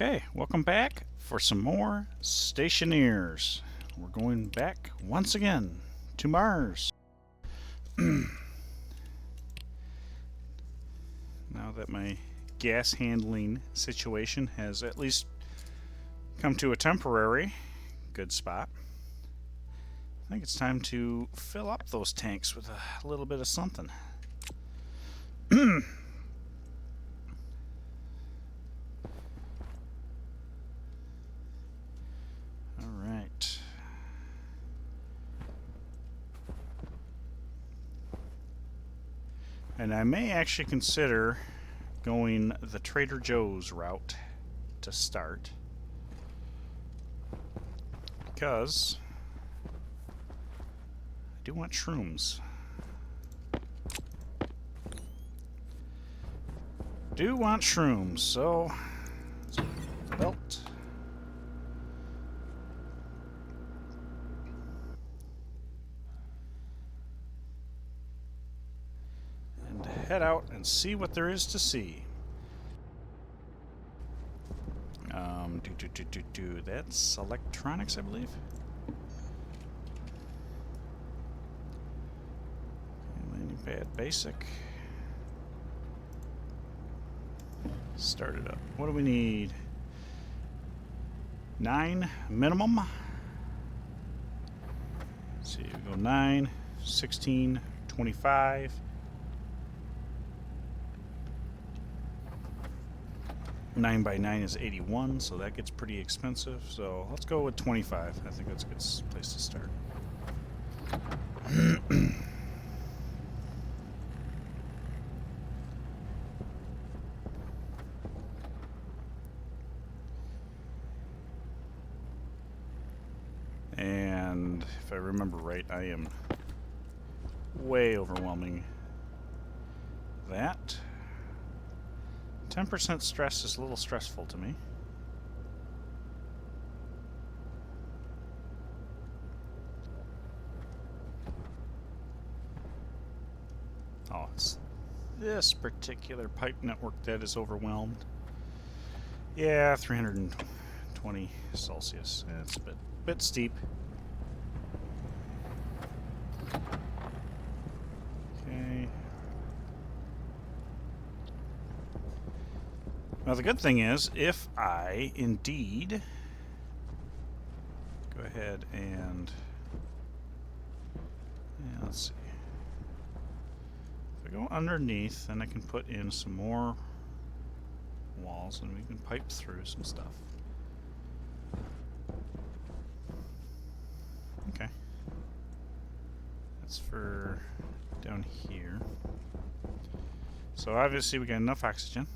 Okay, welcome back for some more Stationeers. We're going back once again to Mars. Now that my gas handling situation has at least come to a temporary good spot, I think it's time to fill up those tanks with a little bit of something. Alright. And I may actually consider going the Trader Joe's route to start, because I do want shrooms. So belt. And head out and see what there is to see. That's electronics, I believe. Landing pad basic. Start it up. What do we need? 9 minimum. Let's see, we go 9, 16, 25. Nine by 9 is 81, so that gets pretty expensive. So let's go with 25. I think that's a good place to start. And if I remember right, I am way overwhelming that. 10% stress is a little stressful to me. Oh, it's this particular pipe network that is overwhelmed. Yeah, 320 Celsius. Yeah, it's a bit steep. Okay. Now the good thing is, if I indeed go ahead and let's see. If I go underneath, then I can put in some more walls and we can pipe through some stuff. Okay. That's for down here. So obviously we got enough oxygen.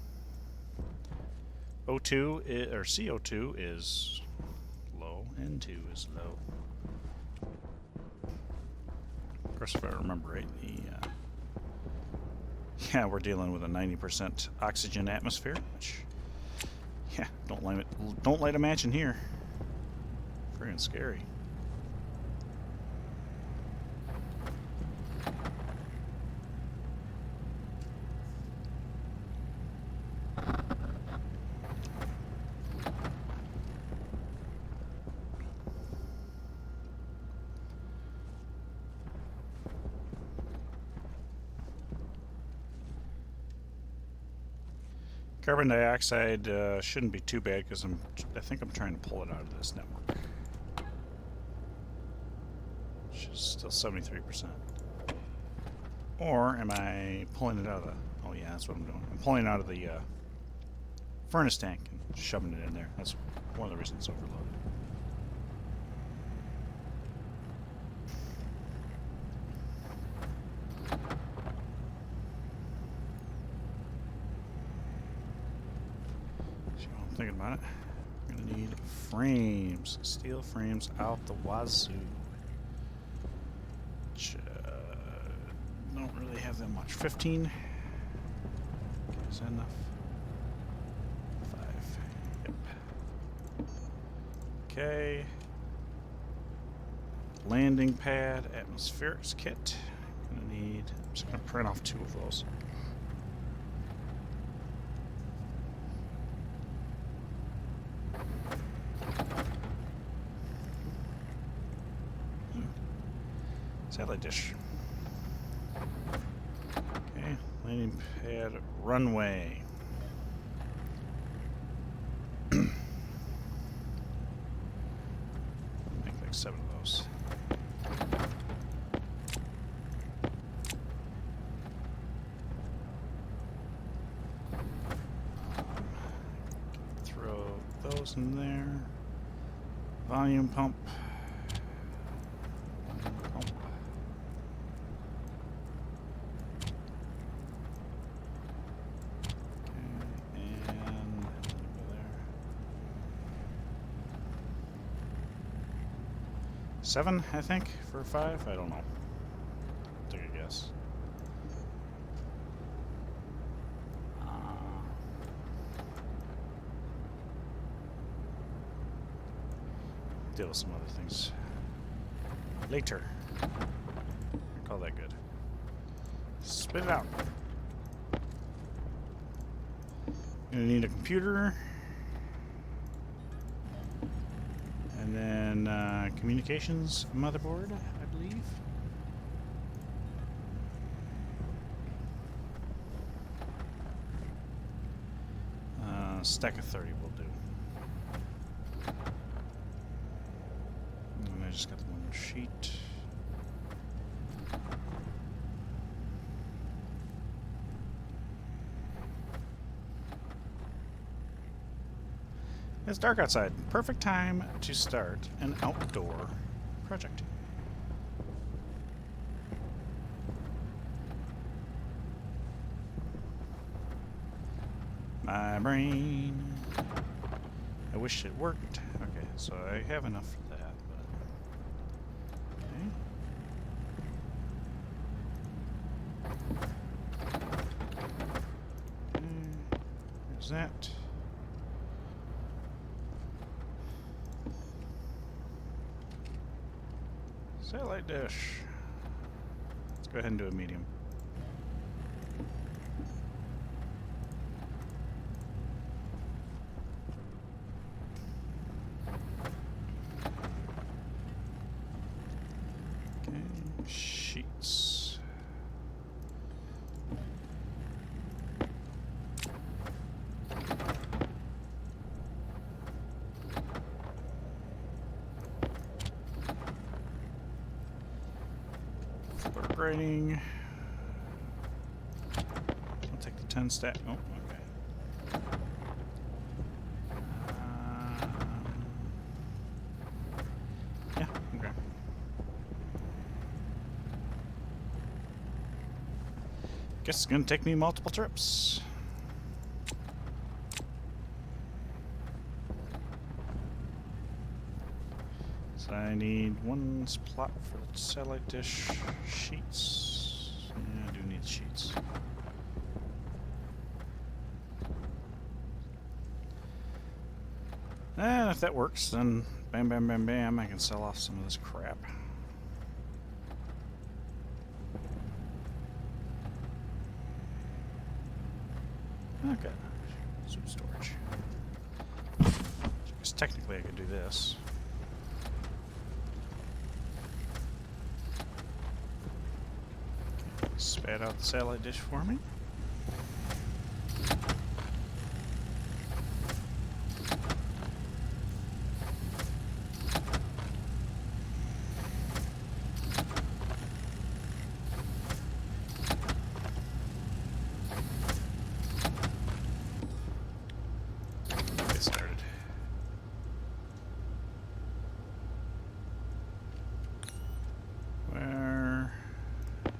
O2 or CO2 is low, N2 is low. Of course, if I remember right, yeah, we're dealing with a 90% oxygen atmosphere, which, yeah, don't light a match in here. Friggin' scary. Carbon dioxide shouldn't be too bad because I think I'm trying to pull it out of this network. Which is still 73%. Or am I pulling it out of the... Oh yeah, that's what I'm doing. I'm pulling it out of the furnace tank and shoving it in there. That's one of the reasons it's overloaded. Thinking about it. We're gonna need frames, steel frames out the wazoo. Which don't really have that much. 15. Okay, is that enough? 5. Yep. Okay. Landing pad, atmospherics kit. I'm just gonna print off 2 of those. Satellite dish. Okay, landing pad, runway. Make like 7 of those. Throw those in there. Volume pump. Seven, I think, for 5. I don't know. Take a guess. Deal with some other things later. I call that good. Spit it out. Gonna need a computer. And then communications motherboard, I believe. Stack of 30 will do. And I just got the one sheet. It's dark outside. Perfect time to start an outdoor project. My brain. I wish it worked. Okay, so I have enough for that, but okay. There's that. Satellite dish. Let's go ahead and do a medium. Okay, sheets. Grading. I'll take the 10 stack. Oh, okay. Yeah, okay. Guess it's gonna take me multiple trips. So I need one plot for the satellite dish sheets. Yeah, I do need sheets. And if that works, then bam, bam, bam, bam, I can sell off some of this crap. Okay. Soup storage. Because technically I could do this. Spat out the satellite dish for me. Get started. Where? There.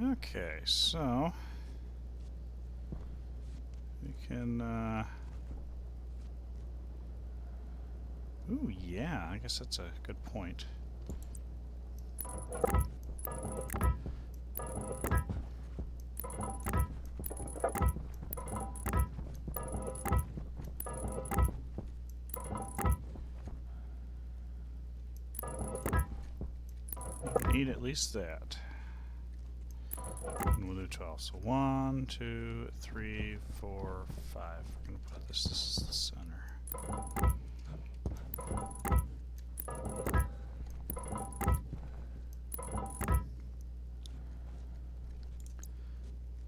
Okay, so we can ooh, yeah, I guess that's a good point. need at least that. And we'll do 12. So 1, 2, 3, 4, 5. We're going to put this is the center.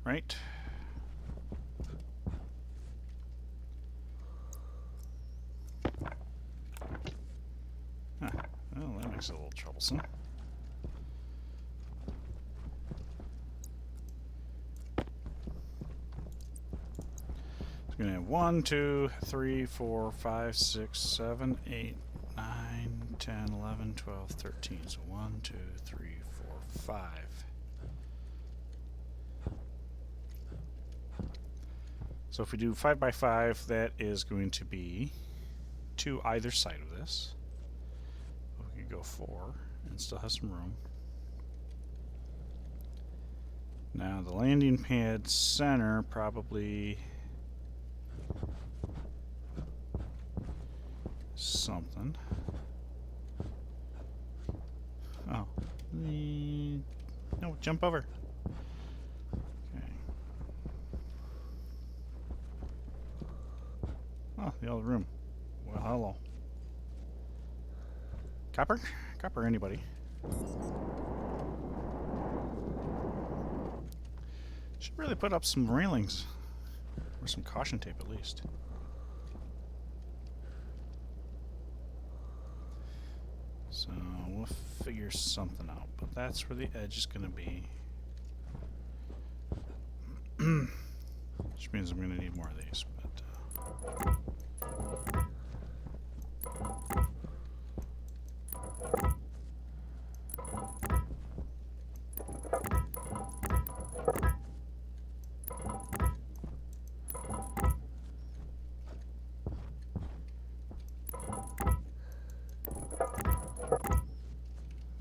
Right? Huh. Well, that makes it a little troublesome. So we're going to have 1, 2, 3, 4, 5, 6, 7, 8, 9, 10, 11, 12, 13. So 1, 2, 3, 4, 5. So if we do 5 by 5, that is going to be to either side of this. We could go 4 and still have some room. Now the landing pad center probably something. Oh, no, jump over. Oh, the other room. Well, hello. Copper? Copper, anybody? Should really put up some railings. Or some caution tape, at least. So, we'll figure something out. But that's where the edge is going to be. Which means I'm going to need more of these. But,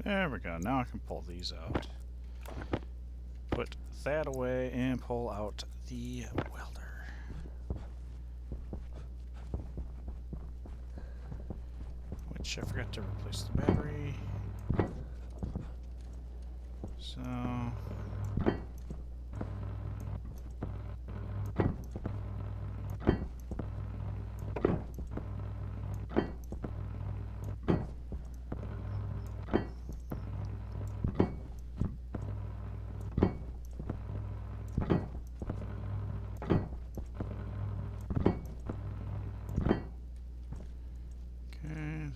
there we go. Now I can pull these out. Put that away and pull out the welder. Which I forgot to replace the battery. So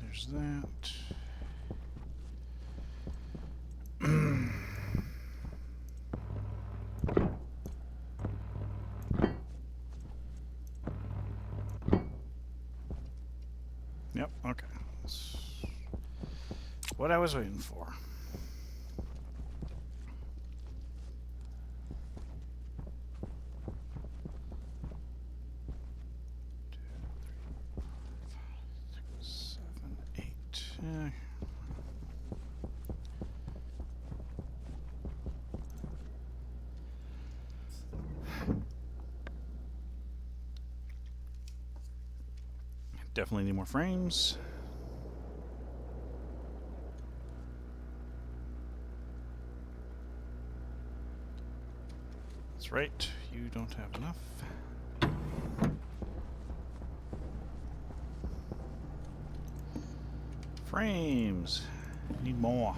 there's that. Yep, okay. That's what I was waiting for. Definitely need more frames. That's right, you don't have enough. Frames. Need more.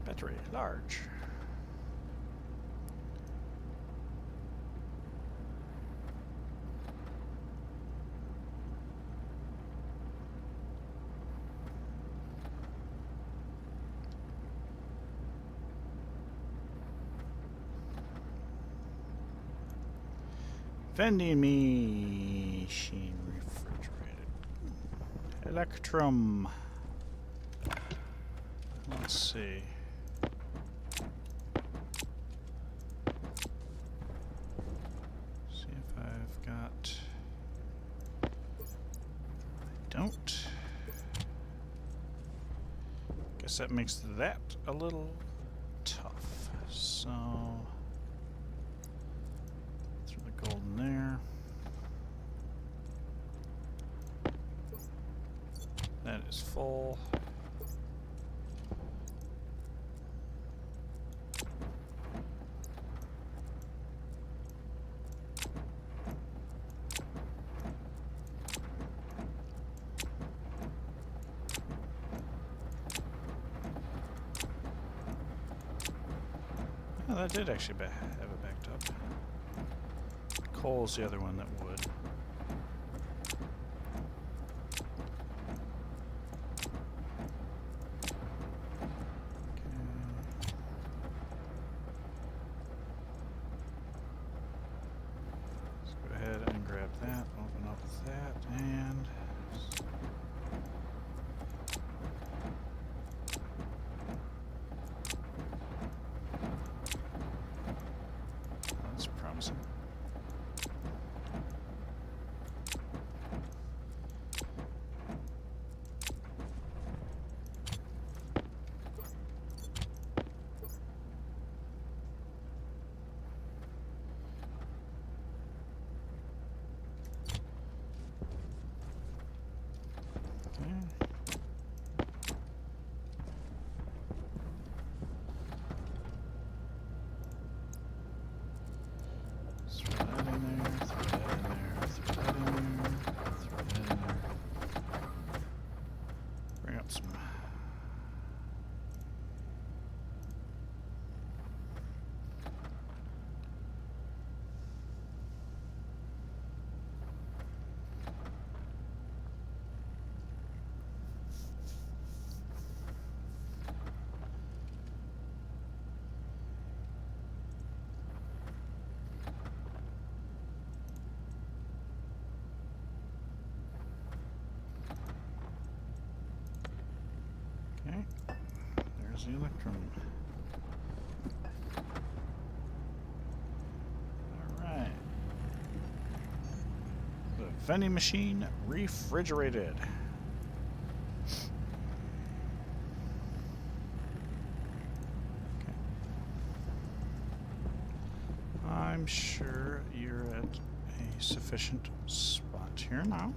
Battery, large. Vending me. machine refrigerated. Electrum. Let's see. See if I've got... I don't. Guess that makes that a little tough. So... throw the gold in there. That is full. Oh, that did actually have it backed up. Coal's the other one that would. Okay, there's the electrum. Alright. The vending machine refrigerated. Okay. I'm sure you're at a sufficient spot here now.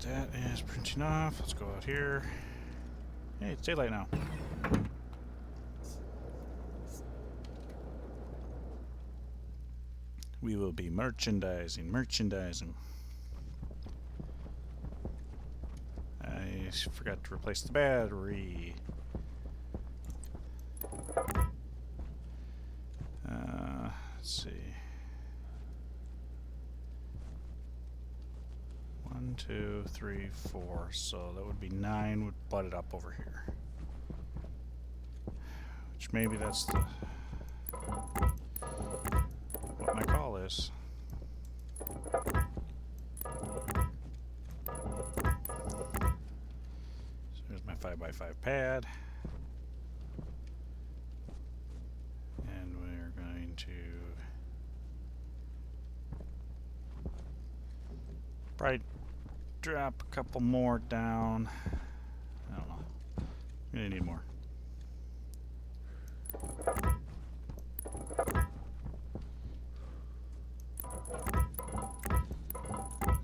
That is printing off. Let's go out here. Hey, it's daylight now. We will be merchandising. I forgot to replace the battery. Let's see. 1, 2, 3, 4. So that would be 9 would butt it up over here. Which maybe that's the what my call is. So there's my 5x5 pad. And we're going to probably drop a couple more down. I don't know. I'm gonna need more.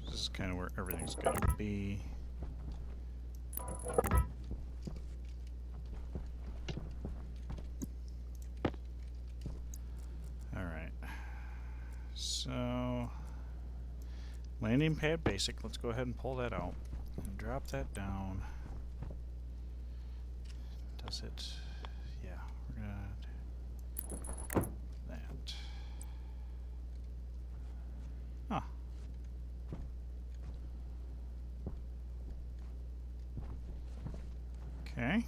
This is kind of where everything's gonna be. Alright. So landing pad basic, let's go ahead and pull that out and drop that down. Does it? Yeah, we're gonna do that. Huh. Okay.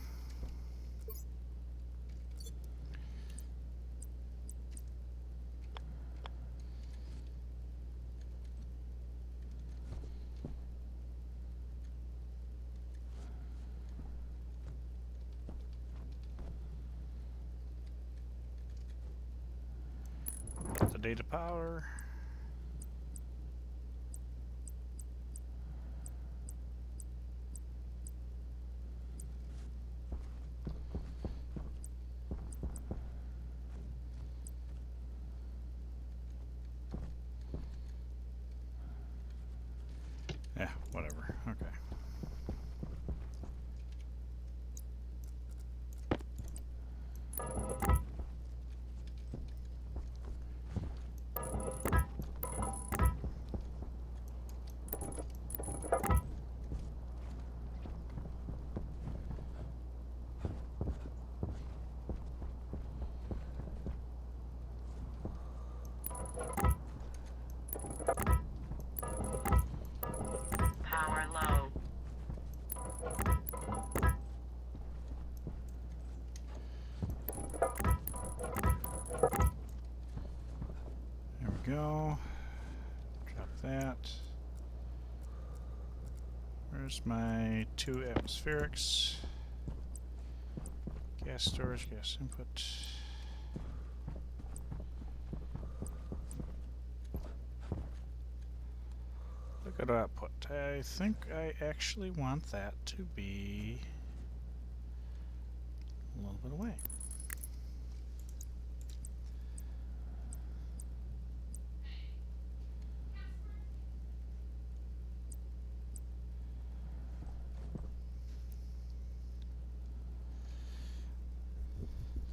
The data power. Yeah, whatever. Okay. Power low. There we go. Drop that. Where's my 2 atmospherics? Gas storage, gas input. Liquid output. I think I actually want that to be a little bit away.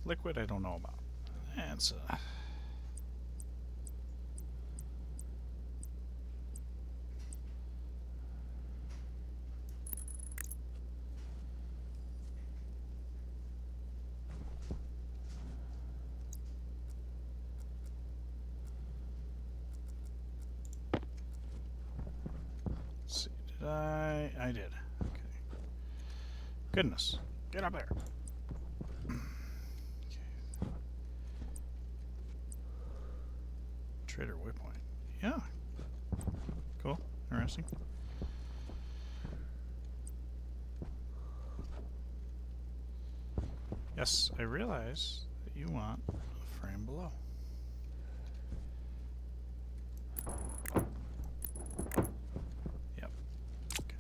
Liquid I don't know about. That's let's see, did I did. Okay. Goodness. Get up there. Trader waypoint. Yeah. Cool. Interesting. Yes, I realize that you want a frame below. Yep. Okay.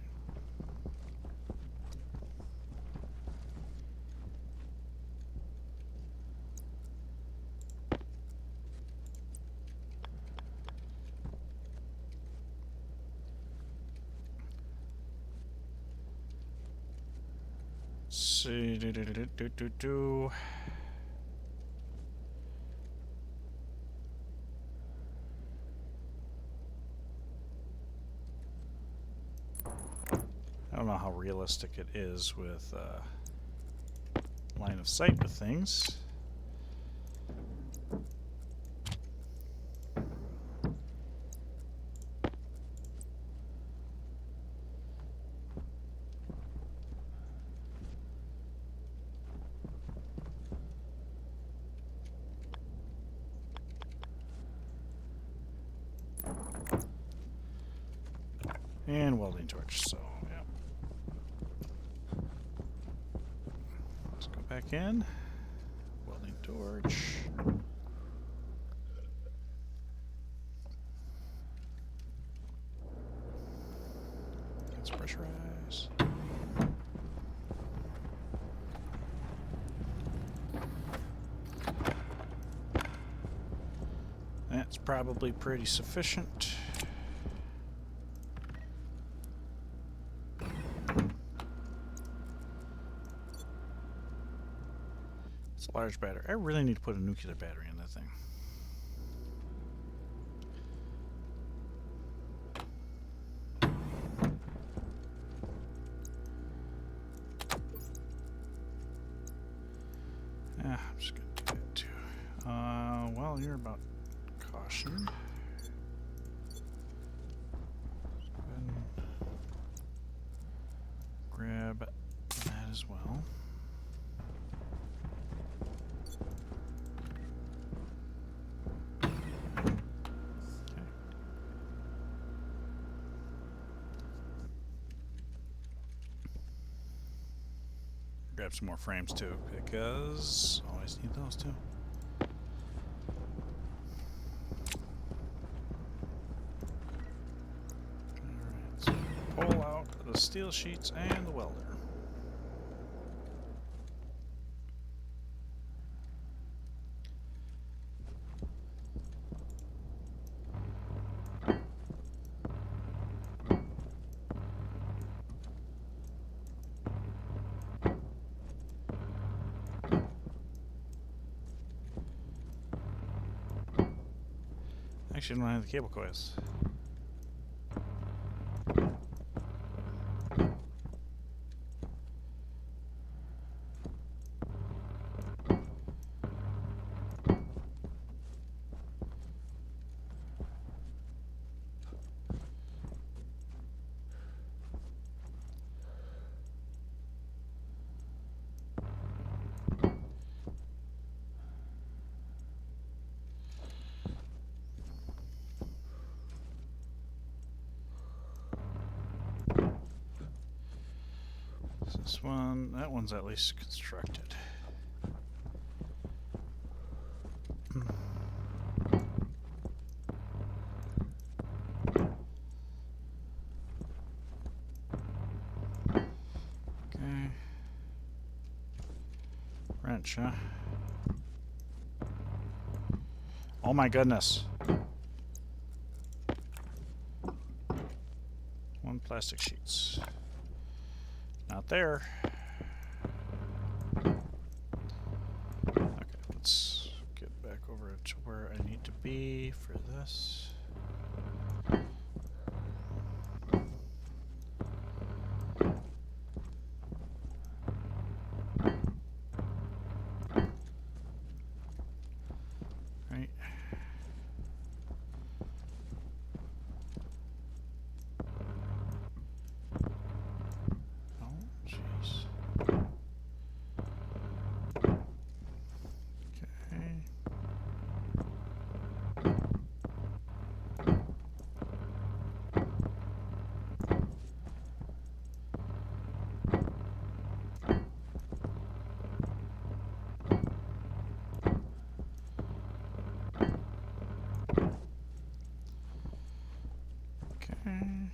See, do. I don't know how realistic it is with line of sight with things. And welding torch, so yeah. Let's go back in. Welding torch. Let's pressurize. That's probably pretty sufficient. It's a large battery. I really need to put a nuclear battery in that thing. Yeah, I'm just gonna do that too. Well, you're about caution. Let's go ahead and grab that as well. Grab some more frames too, because always need those too. Alright, so pull out the steel sheets and the welder. Actually, I don't have the cable coils. This one, that one's at least constructed. Okay. Wrench, huh? Oh my goodness. One plastic sheets. Not there. Okay, let's get back over to where I need to be for this. Right. Oh, jeez. Okay. Okay.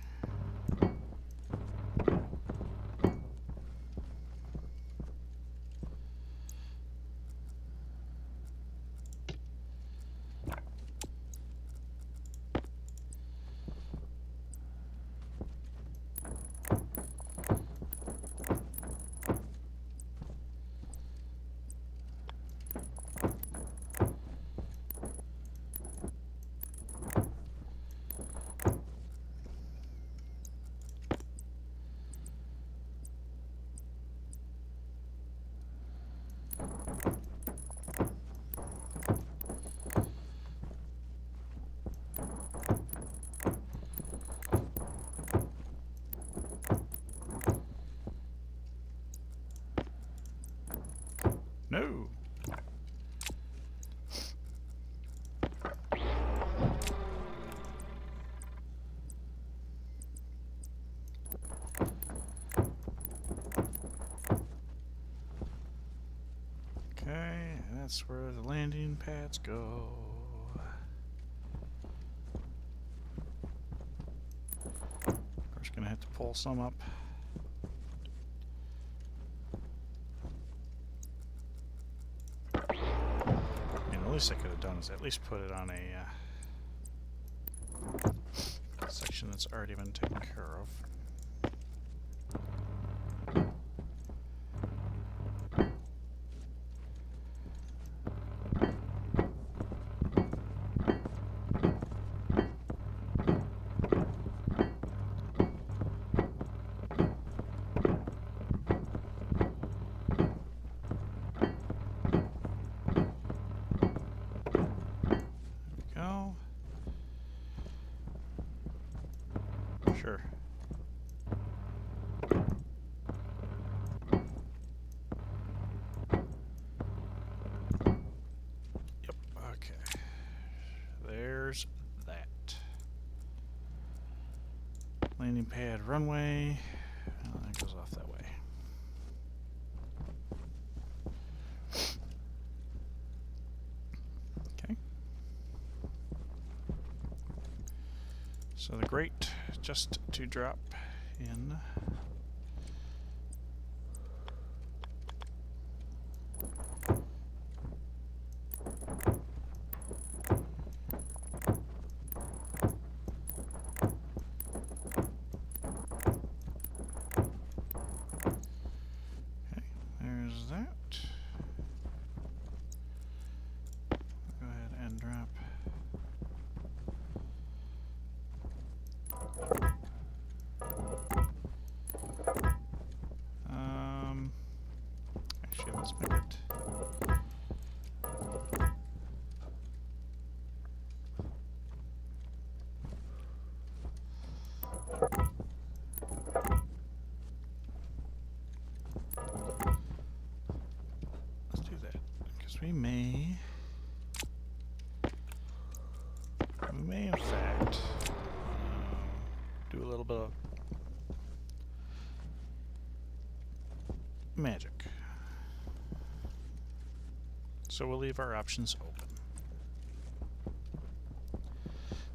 No. Okay, that's where the landing pads go. Of course, gonna have to pull some up. And the least I could have done is at least put it on a section that's already been taken care of. Go. Sure. landing pad runway. Oh, that goes off that way. Okay. So the grate just to drop in. There's that. Go ahead and drop. Actually, let's make it. Let's do that because we may in fact do a little bit of magic. So we'll leave our options open.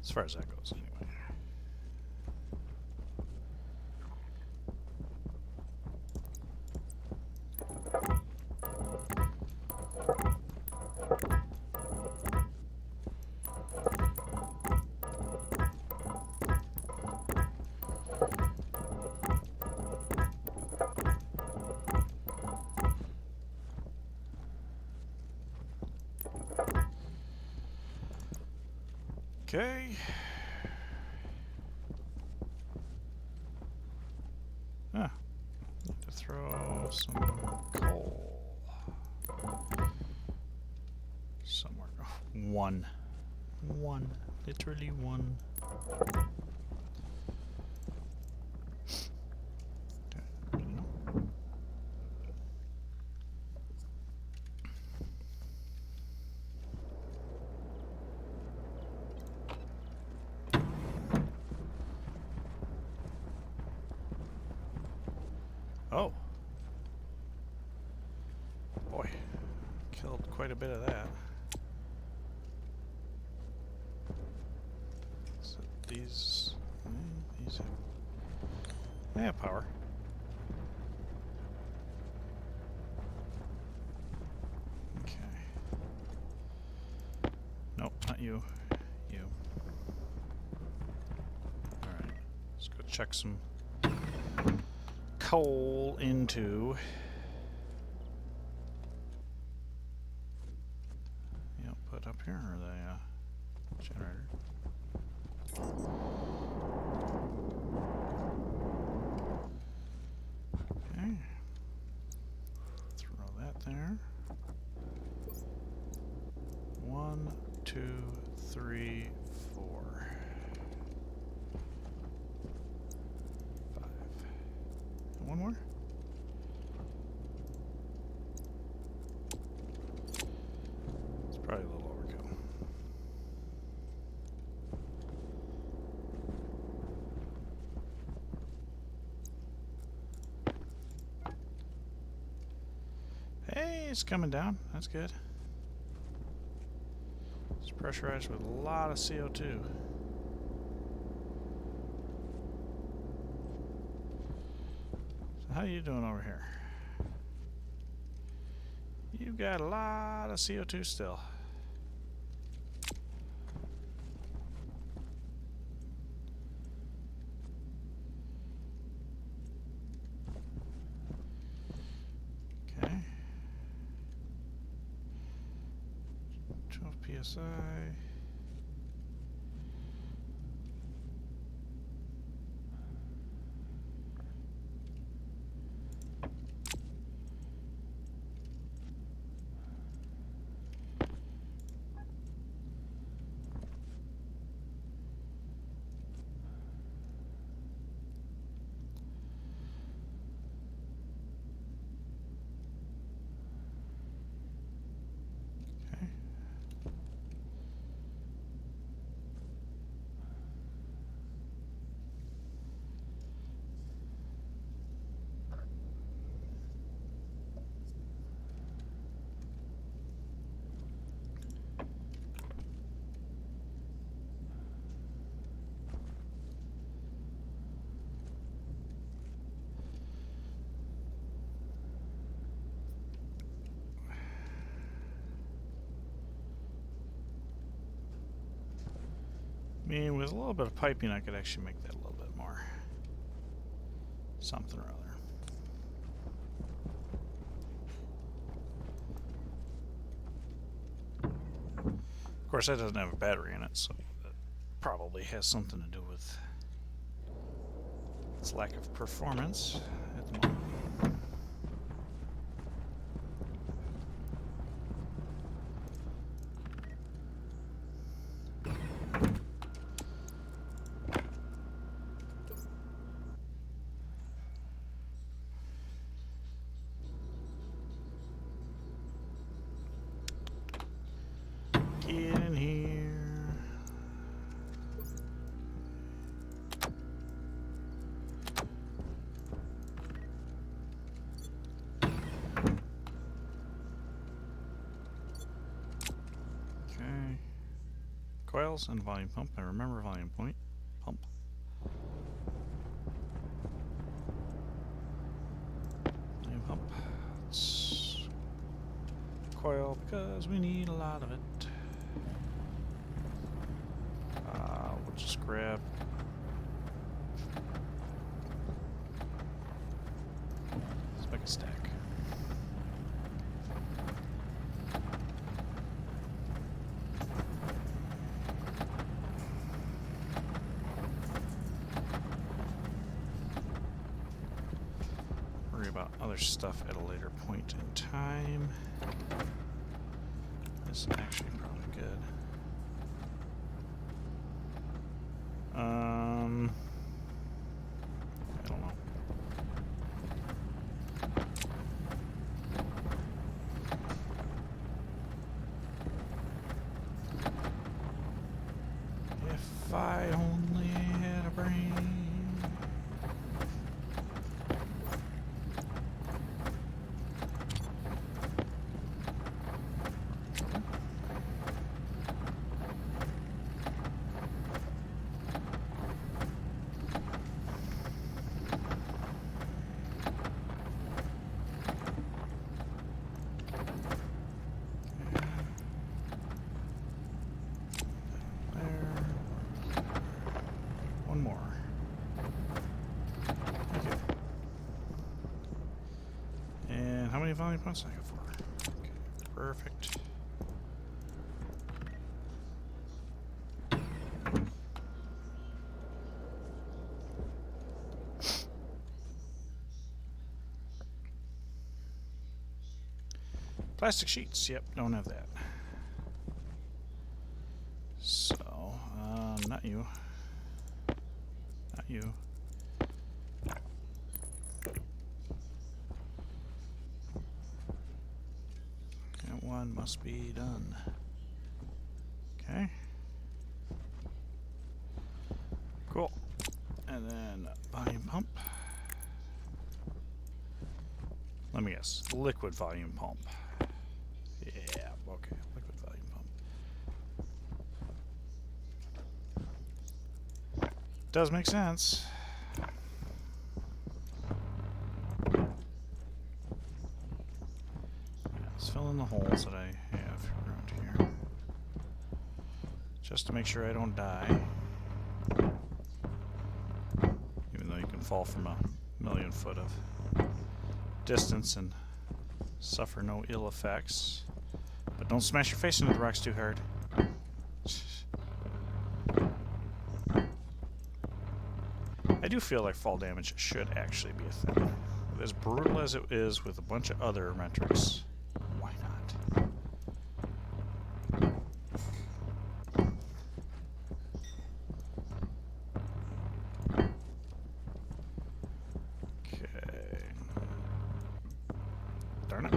As far as that goes, anyway. Okay. Ah, need to throw some coal somewhere. Oh, one, literally one. Okay, good enough. Oh. Boy, killed quite a bit of that. So these have, they have power. Okay. Nope, not you. You. Alright, let's go check some coal into the output up here, or the generator. Okay. Throw that there. 1, 2, 3, 4, 5. One more. It's probably a little overkill. Hey, it's coming down. That's good. It's pressurized with a lot of CO2. So how you doing over here? You've got a lot of CO2 still. Okay. 12 psi. I mean, with a little bit of piping, I could actually make that a little bit more. Something or other. Of course, that doesn't have a battery in it, so that probably has something to do with its lack of performance at the moment. Get in here. Okay. Coils and volume pump. I remember volume point. Pump. Volume pump. Let's coil because we need a lot of it. We'll just grab. Let's make a stack. Worry about other stuff at a later point in time. This is actually probably good. I don't know. If I only had a brain. One more. Thank you. And how many volume points I got for? Okay, perfect. Plastic sheets. Yep, don't have that. So, not you. Not you. That one must be done. Okay. Cool. And then volume pump. Let me guess. Liquid volume pump. Yeah, okay. Liquid volume pump. Does make sense. Let's fill in the holes that I have around here. Just to make sure I don't die. Even though you can fall from a million foot of distance and suffer no ill effects. But don't smash your face into the rocks too hard. I do feel like fall damage should actually be a thing. As brutal as it is with a bunch of other metrics, why not? Okay. Darn it.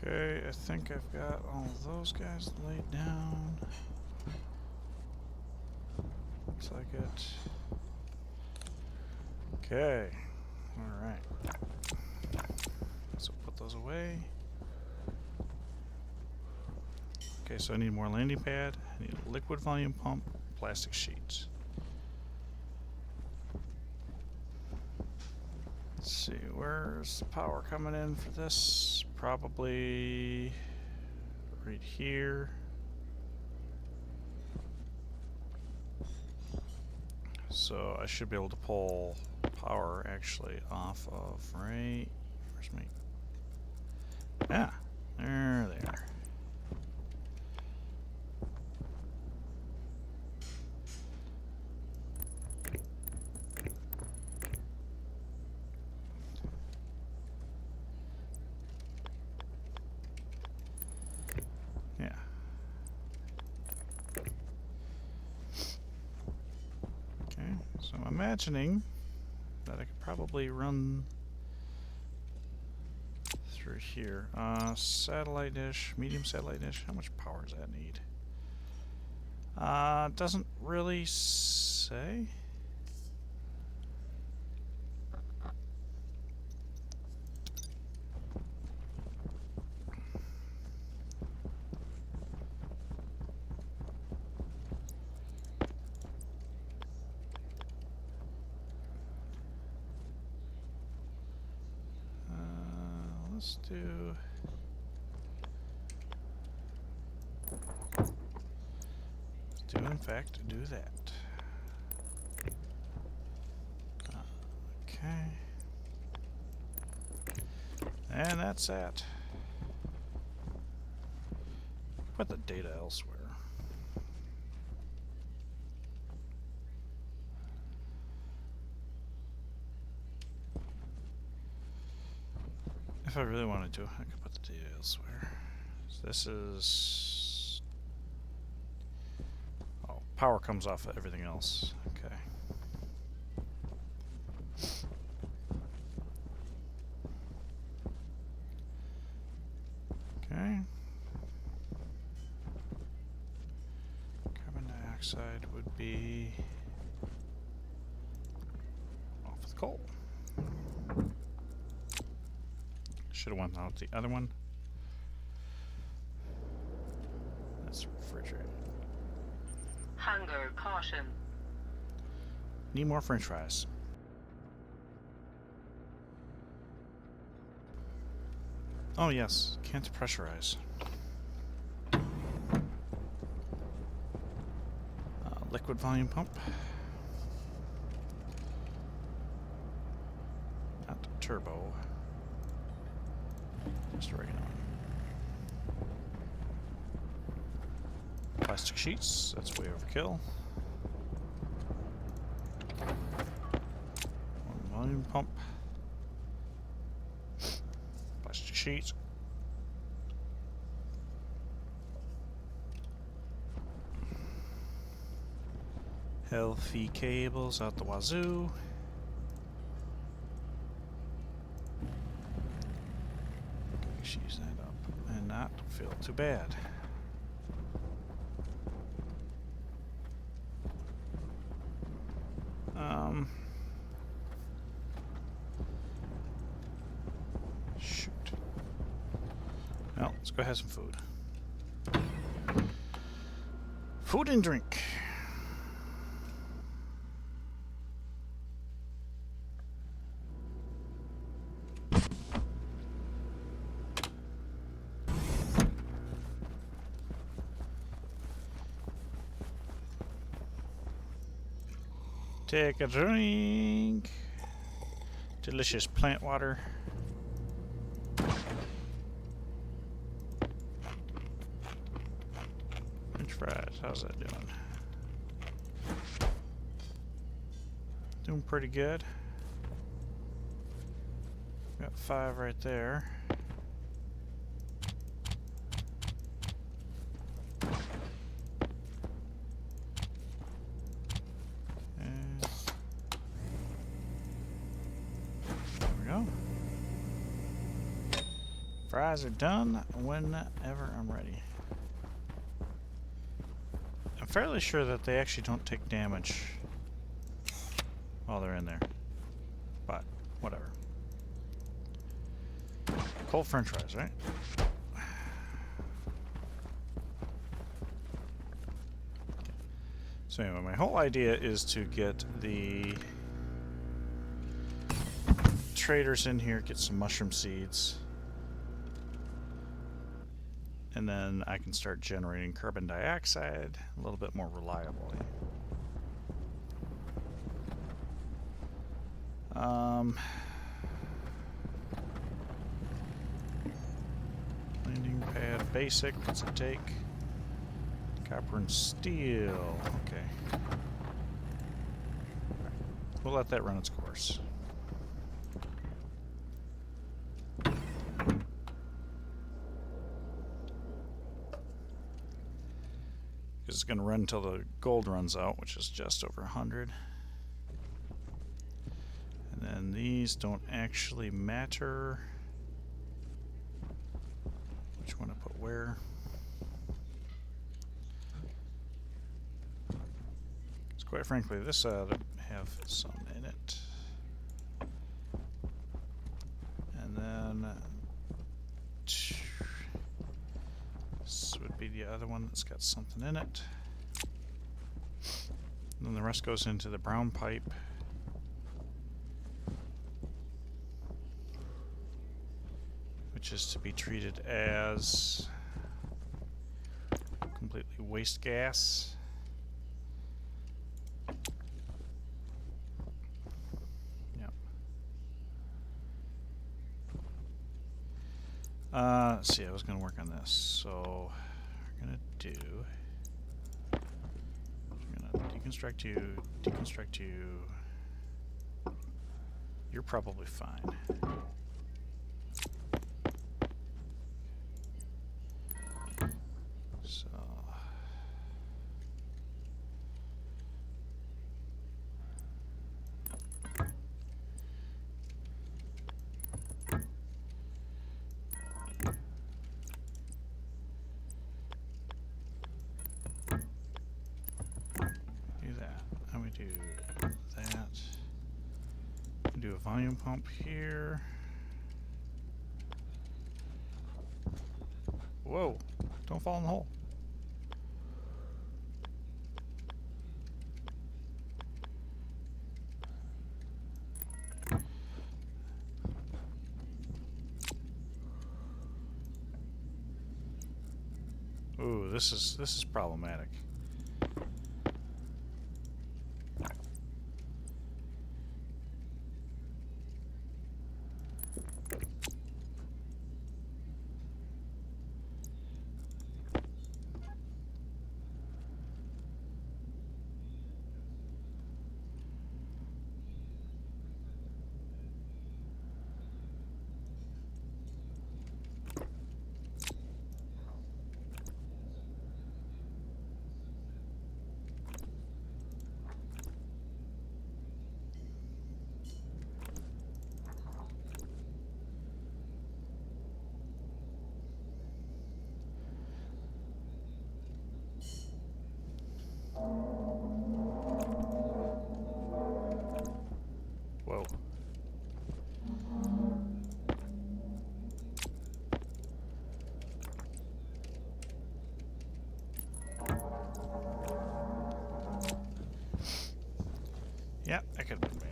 Okay, I think I've got all of those guys laid down. Looks like it. Okay, alright. So put those away. Okay, so I need more landing pad. I need a liquid volume pump, plastic sheets. Let's see, where's the power coming in for this? Probably right here. So I should be able to pull power actually off of right. Where's my? Yeah, there. Yeah. Okay, so I'm imagining that I could probably run through here. Satellite dish, medium satellite dish. How much power does that need? Doesn't really say. Let's do in fact do that. Okay. And that's that. Put the data elsewhere. If I really wanted to, I could put the data elsewhere. So this is... Oh, power comes off of everything else. Okay. Okay. Carbon dioxide would be off with coal. Should have went out the other one. That's refrigerated. Hunger caution. Need more French fries. Oh yes, can't pressurize. Liquid volume pump. Not turbo. Just a regular one. Plastic sheets, that's way overkill. One volume pump. Plastic sheets. Healthy cables out the wazoo. She's that up and not feel too bad. Shoot. Well, let's go have some food. Food and drink. Take a drink. Delicious plant water. French fries, how's that doing? Doing pretty good. Got 5 right there. Fries are done whenever I'm ready. I'm fairly sure that they actually don't take damage while they're in there. But, whatever. Cold French fries, right? So anyway, my whole idea is to get the traders in here, get some mushroom seeds, and then I can start generating carbon dioxide a little bit more reliably. Landing pad basic, what's it take? Copper and steel, okay. We'll let that run its course. It's going to run until the gold runs out, which is just over 100. And then these don't actually matter. Which one to put where? Because quite frankly, this ought to have some in it. And then this would be the other one that's got something in it. And then the rest goes into the brown pipe. Which is to be treated as completely waste gas. Yep. Let's see, I was going to work on this. So, we're going to do... I'm going to deconstruct you. You're probably fine. So... do that. Do a volume pump here. Whoa, don't fall in the hole. Ooh, this is problematic. Whoa. Yeah, that could have been bad.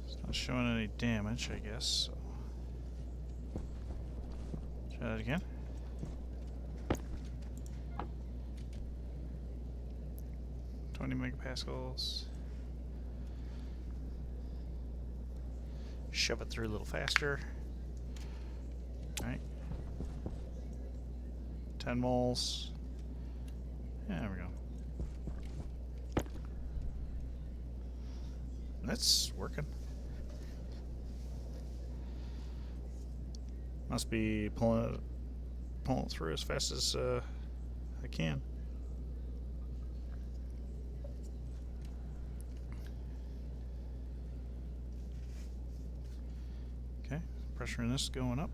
It's not showing any damage, I guess. So. Try that again. Megapascals. Shove it through a little faster. Alright. 10 moles. Yeah, there we go. That's working. Must be pulling it through as fast as I can. Okay, pressure in this is going up.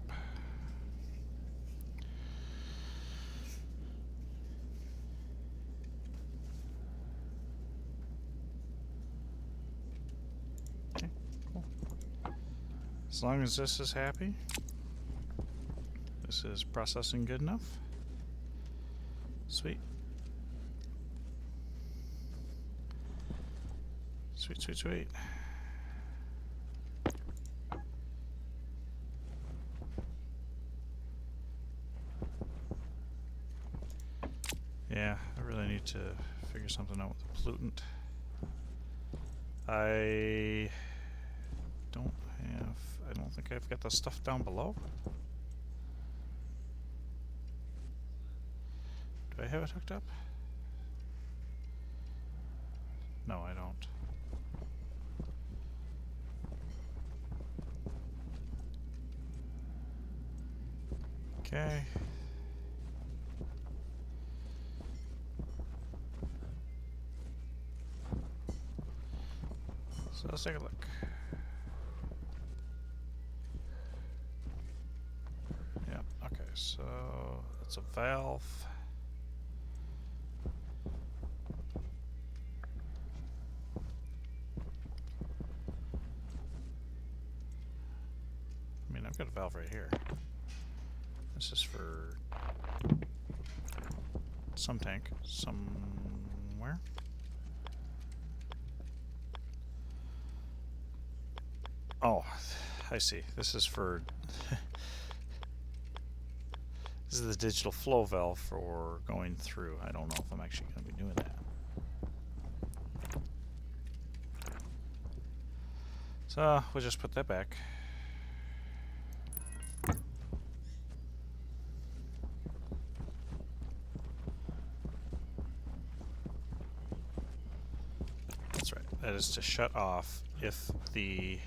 Okay, cool. long as this is happy, this is processing good enough. Sweet. Sweet, sweet, sweet. Yeah, I really need to figure something out with the pollutant. I don't think I've got the stuff down below. Do I have it hooked up? No, I don't. Okay. So let's take a look. Yeah, okay, so that's a valve. I mean, I've got a valve right here. This is for some tank somewhere. Oh, I see. This is for this is the digital flow valve for going through. I don't know if I'm actually going to be doing that. So we'll just put that back. That's right. That is to shut off if the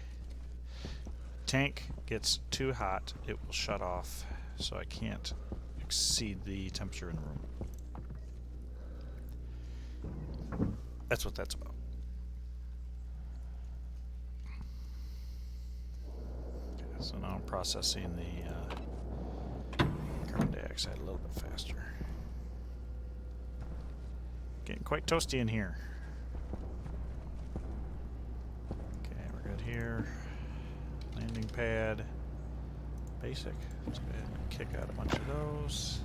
tank gets too hot, it will shut off, so I can't exceed the temperature in the room. That's what that's about. Okay, so now I'm processing the carbon dioxide a little bit faster. Getting quite toasty in here. Okay, we're good here. Landing pad. Basic. Let's go ahead and kick out a bunch of those.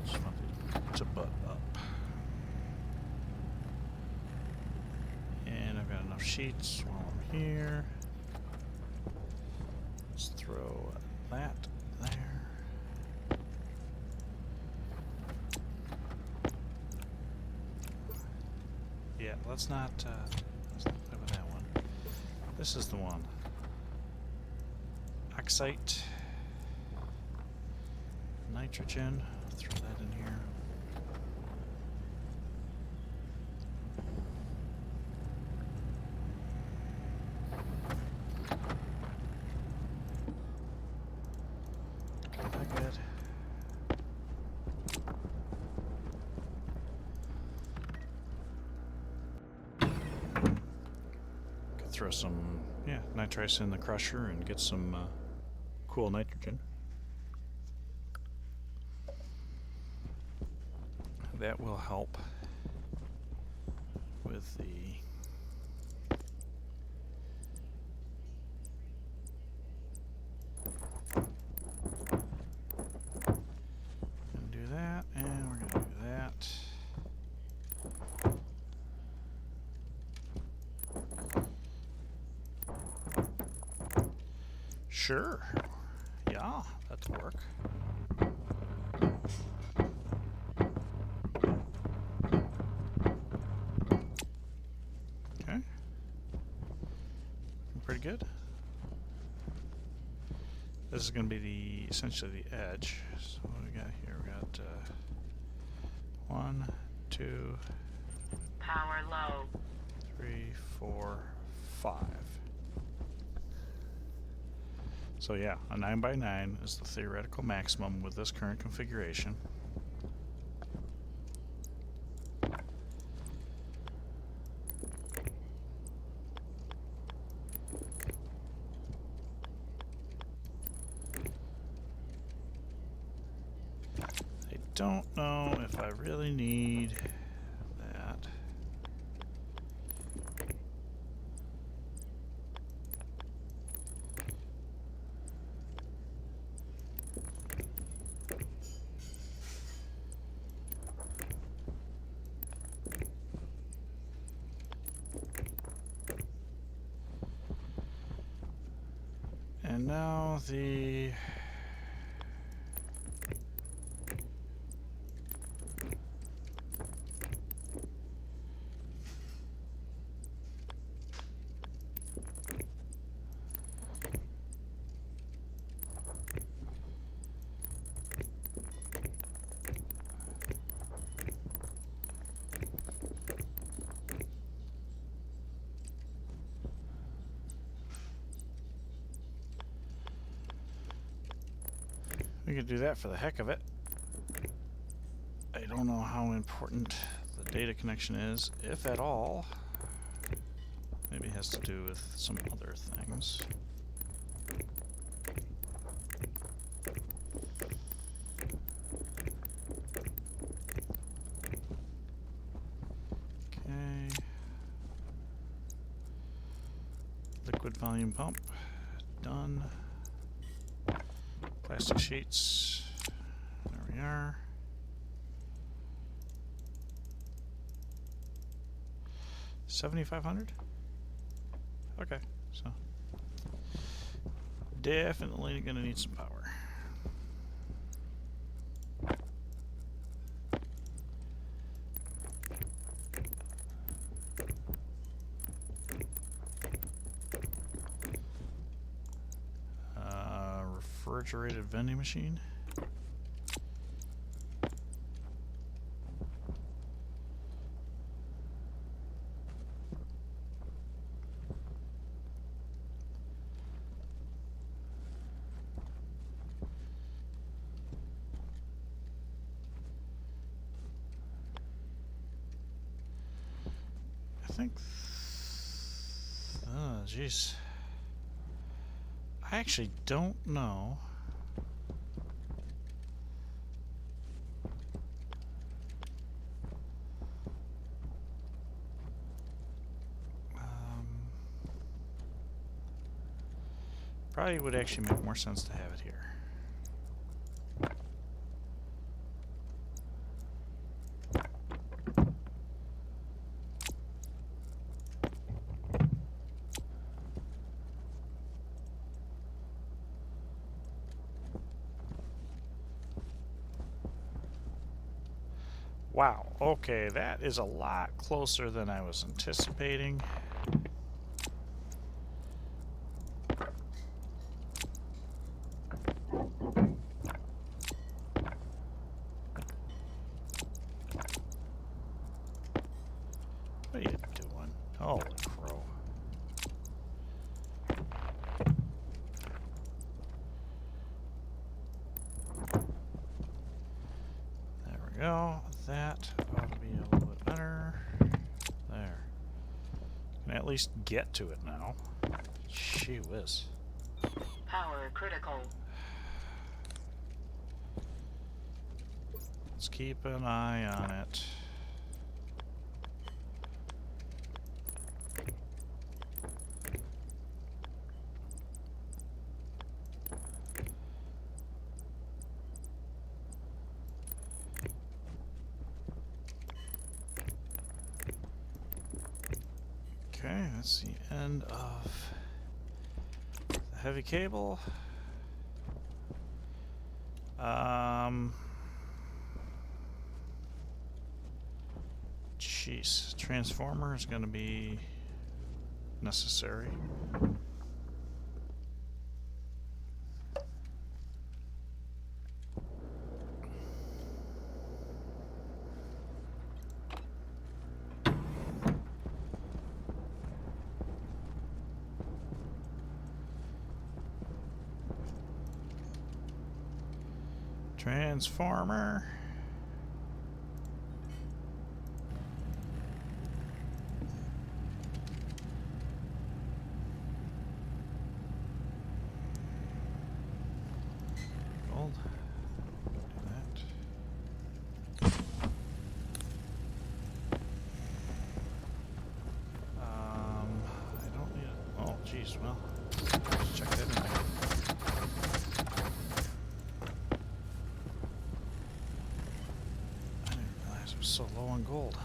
Just want it to butt up. And I've got enough sheets while I'm here. Let's throw that there. Yeah, let's not play with that one. This is the one. Oxite. Nitrogen. Throw that in here. That good. Could throw some, nitrice in the crusher and get some cool nitrogen. That will help with the gonna do that, and we're gonna do that. Sure. Yeah, that'll work. Okay. Pretty good. This is going to be essentially the edge. So what do we got here? We got 1, 2, Power low. 3, 4, 5. So yeah, a 9x9 is the theoretical maximum with this current configuration. don't know if I really need that. And now the we could do that for the heck of it. I don't know how important the data connection is, if at all. Maybe it has to do with some other things. Okay. Liquid volume pump. Done. Plastic sheets. There we are. $7,500? Okay, so definitely gonna need some power. Refrigerated vending machine. I think. Oh, jeez. I actually don't know. Probably would actually make more sense to have it here. Wow, okay, that is a lot closer than I was anticipating. What are you doing? Holy crow. There we go. That ought to be a little bit better. There. Can at least get to it now. Gee whiz. Power critical. Let's keep an eye on it. Okay, that's the end of the heavy cable. Jeez, transformer is going to be necessary. Transformer. Gold. Do that. geez, well, let's check that in there. I didn't realize it was so low on gold.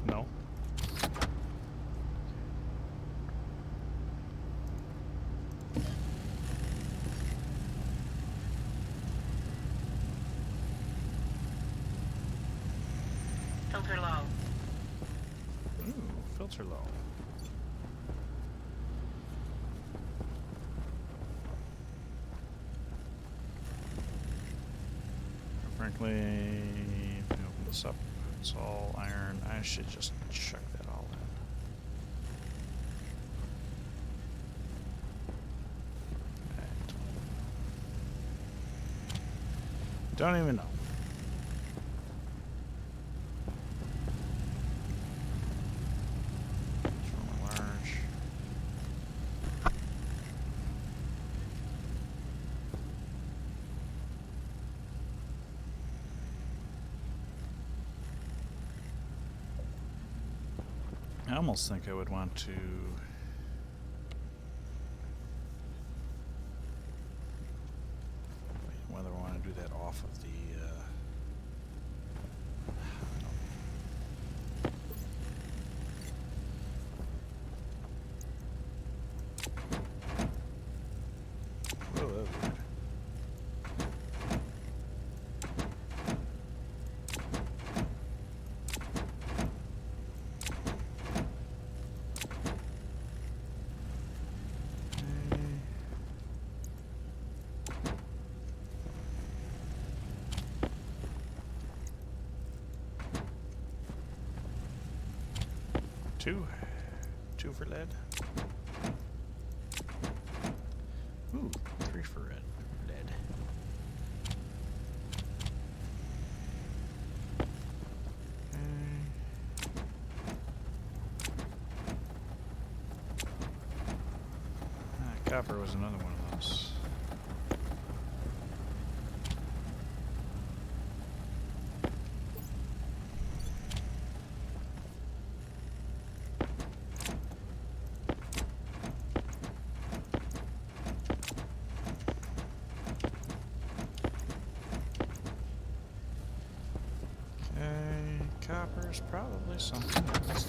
No. Filter low. Ooh, filter low. Frankly, if we open this up, it's all iron. I should just check that all in. Don't even know. It's really large. I almost think I would want to whether I want to do that off of the whoa, that was weird. Two for lead. Ooh, 3 for lead. Copper was another one of those. Copper's probably something else.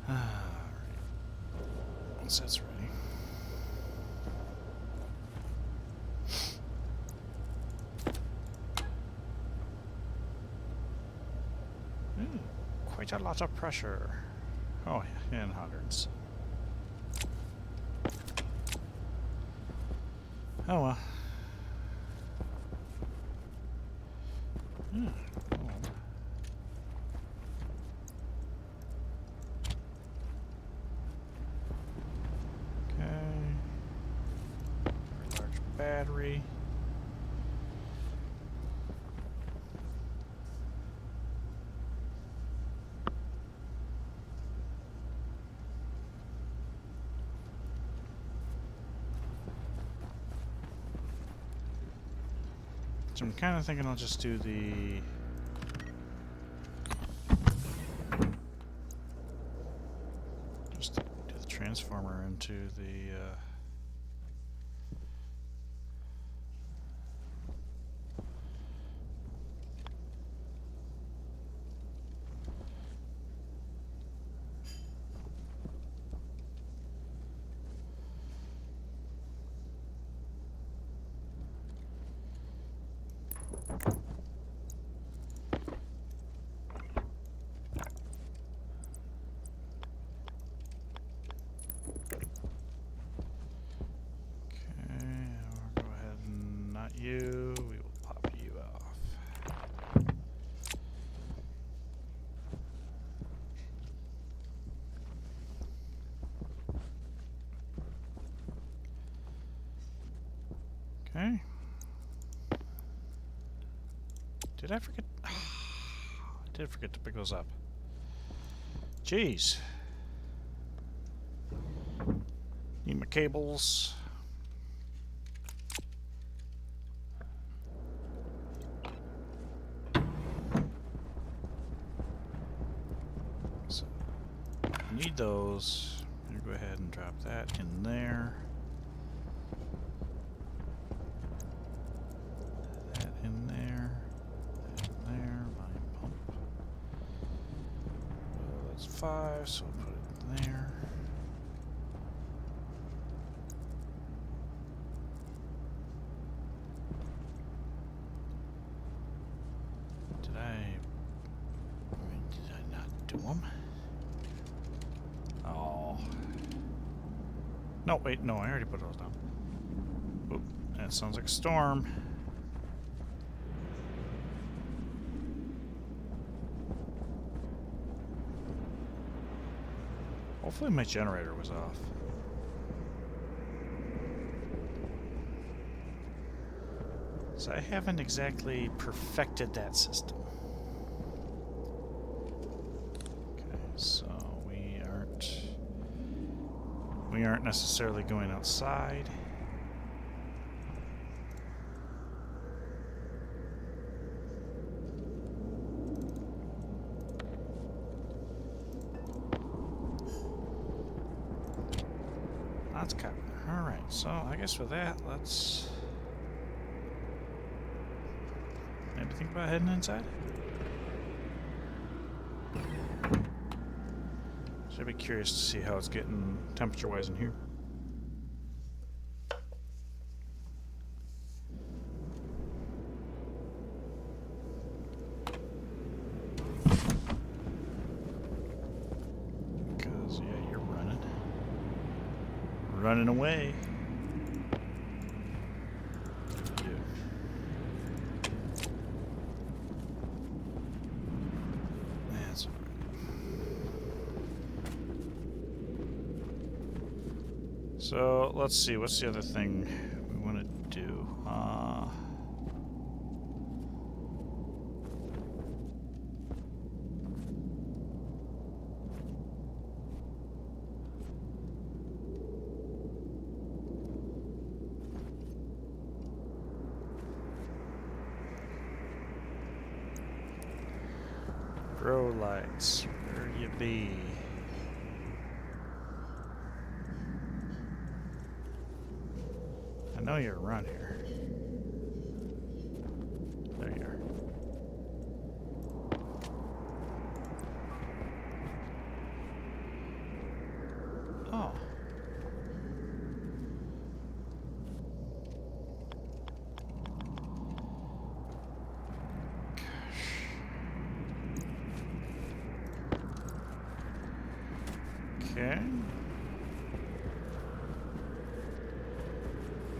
Alright. Once that's ready. Quite a lot of pressure. Oh, yeah, in hundreds. Oh well. Gold. Okay. Very large battery. So I'm kind of thinking I'll just do the transformer into the Okay. Did I forget? I did forget to pick those up. Jeez. Need my cables. So, need those. I'm gonna go ahead and drop that in there. That in there. That in there. Volume pump. That's 5, so we'll put it there. Did I not do them? Oh. No, wait, no, I already put those down. Oop, that sounds like a storm. Hopefully my generator was off. So I haven't exactly perfected that system. Okay, so we aren't necessarily going outside. That's covered. Alright, so I guess with that, let's maybe think about heading inside. Should be curious to see how it's getting temperature-wise in here. Because, yeah, you're running. Running away. That's all right. So, let's see. What's the other thing we want to do? Grow lights. Where you be? I know you're around here. There you are. Oh. Okay.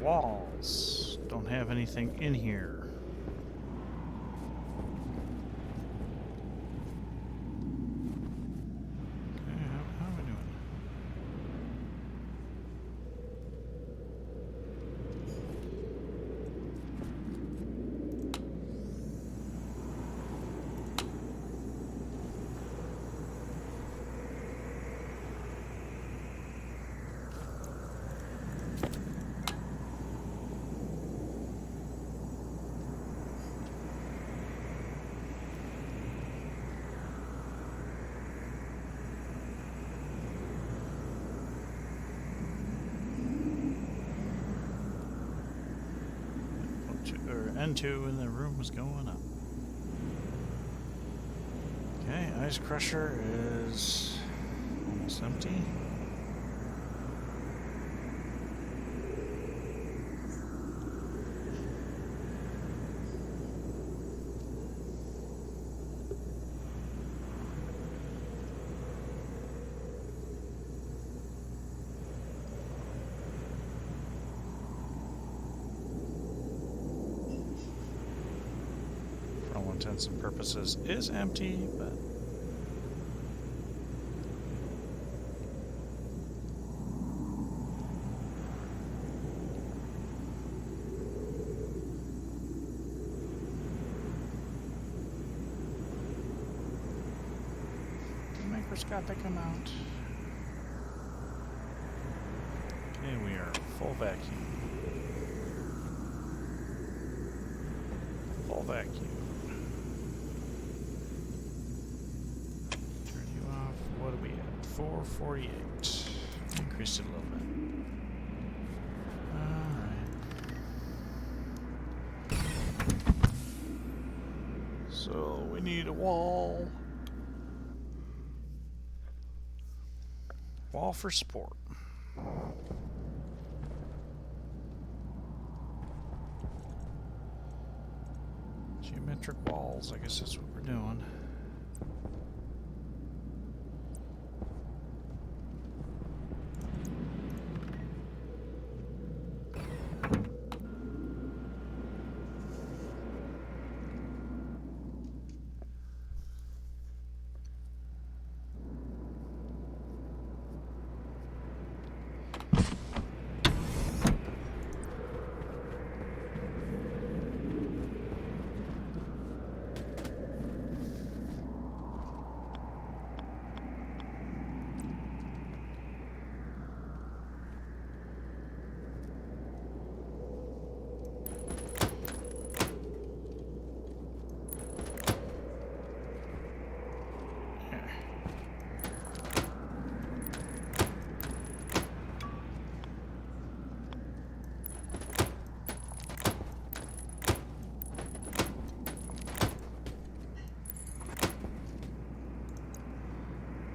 Walls. Don't have anything in here. Okay, how are we doing? N2 and the room was going up. Okay, ice crusher is almost empty. Intents and purposes is empty, but got to come out. Okay, we are full vacuum. Full vacuum. Turn you off. What are we at? 448. Increased it a little bit. Alright. So we need a wall. Wall for support. Geometric walls, I guess that's what we're doing.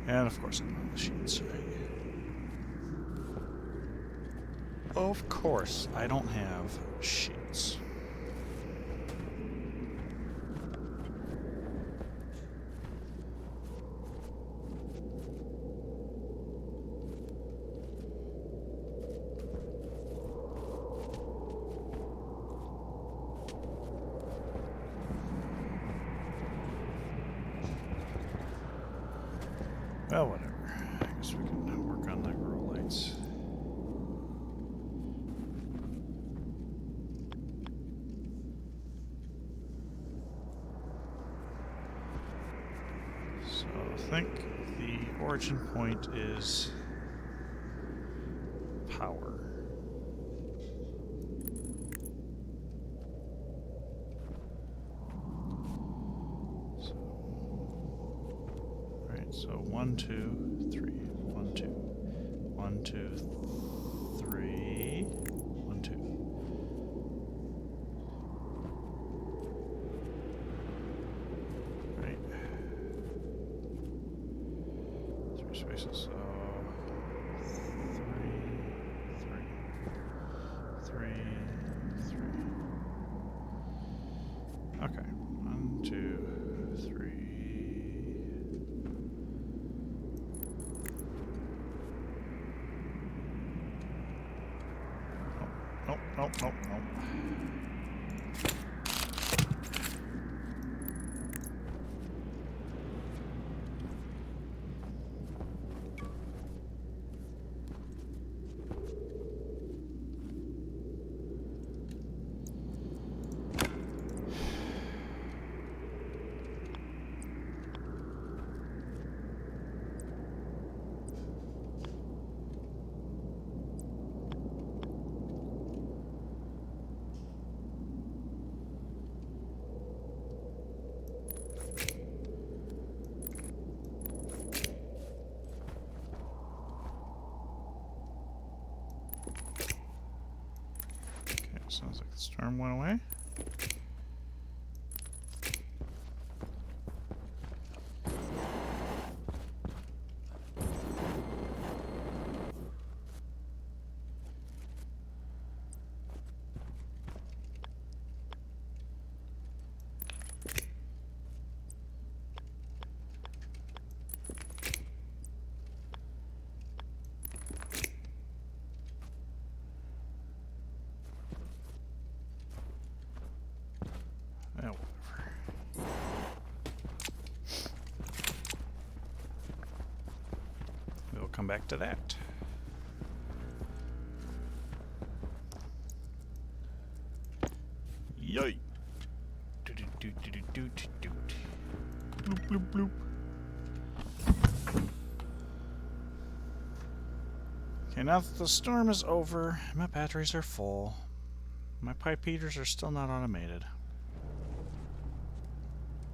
And of course I'm on the sheets. Of course I don't have sheets. Well, whatever. I guess we can work on the grow lights. So I think the origin point is power. So 1, 2, 3. 1, 2. 1, 2, 3. 1, 2. Right. 3 spaces. So 3, 3, 3, 3. Okay. 1, 2, 3. Nope. Sounds like the storm went away. Well, whatever. We'll come back to that. Yay! Bloop, bloop, bloop. Okay, now that the storm is over, my batteries are full. My pipe heaters are still not automated.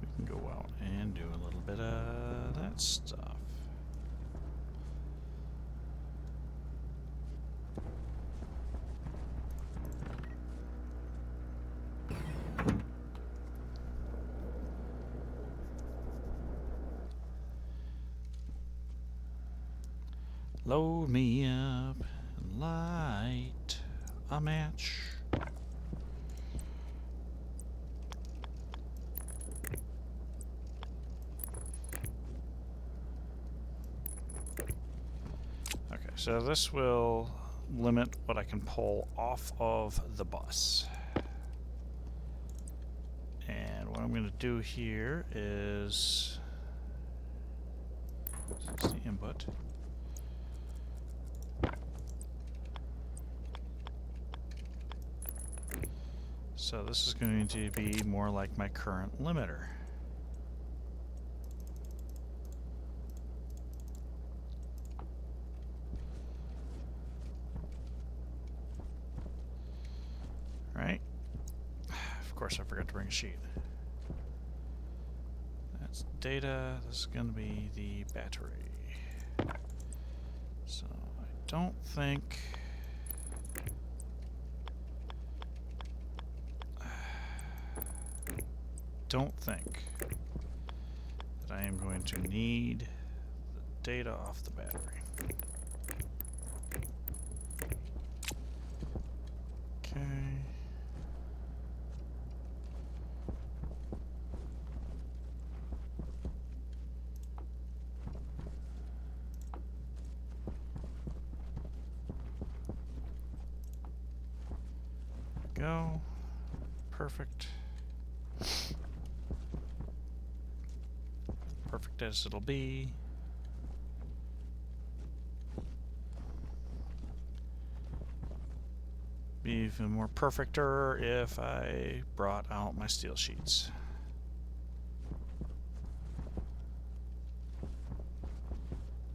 We can go out and do a little bit of that stuff. Load me up and light a match. Okay, so this will limit what I can pull off of the bus. And what I'm going to do here is, this is the input. So this is going to be more like my current limiter. Right? Of course I forgot to bring a sheet. That's data. This is going to be the battery. So I don't think... that I am going to need the data off the battery. Okay. Go. Perfect. Perfect as it'll be. Be even more perfecter if I brought out my steel sheets.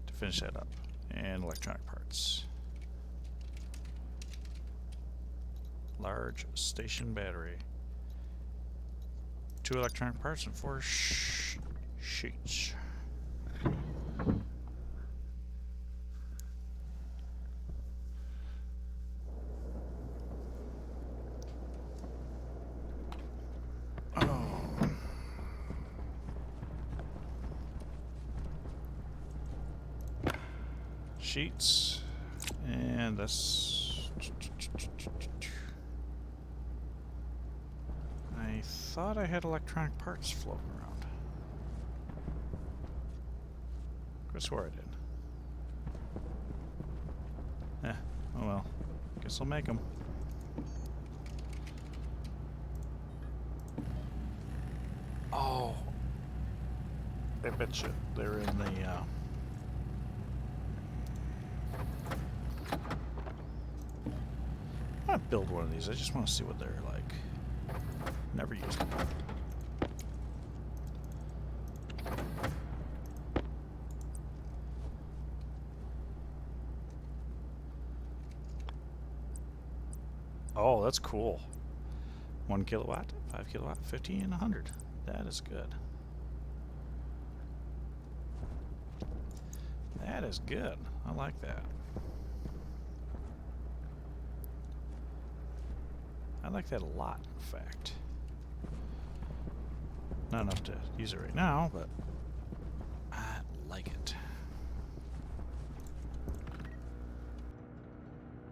To finish that up. And electronic parts. Large station battery. 2 electronic parts and 4 sheets. Sheets, and this. I thought I had electronic parts floating around. I swear I did. Oh well. Guess I'll make them. Oh. I bet you they're in the, I want to build one of these. I just want to see what they're like. Never used them. Oh, that's cool. 1 kilowatt, 5 kilowatt, 50, and 100. That is good. That is good. I like that. I like that a lot, in fact. Not enough to use it right now, but I like it.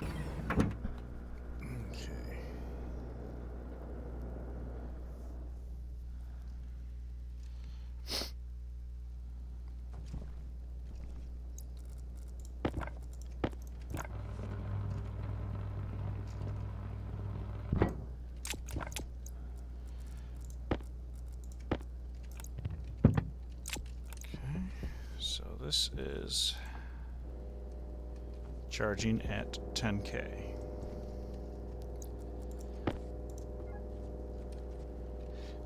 Okay. So this is charging at 10K.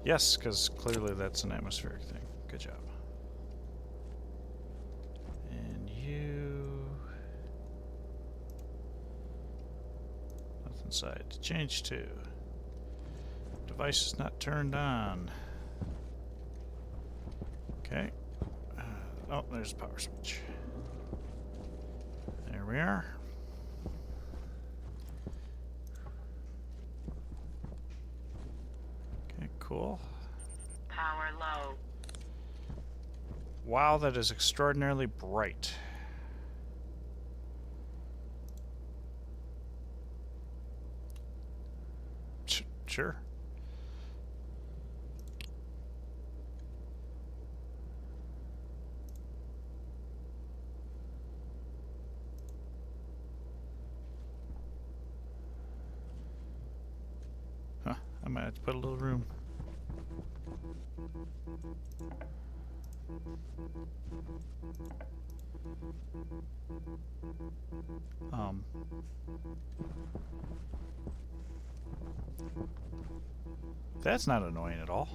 Yes, because clearly that's an atmospheric thing. Good job. And you... both inside. Change to. Device is not turned on. Okay. Oh, there's a power switch. There we are. Okay, cool. Power low. Wow, that is extraordinarily bright. Sure. Huh, I might have to put a little room. That's not annoying at all.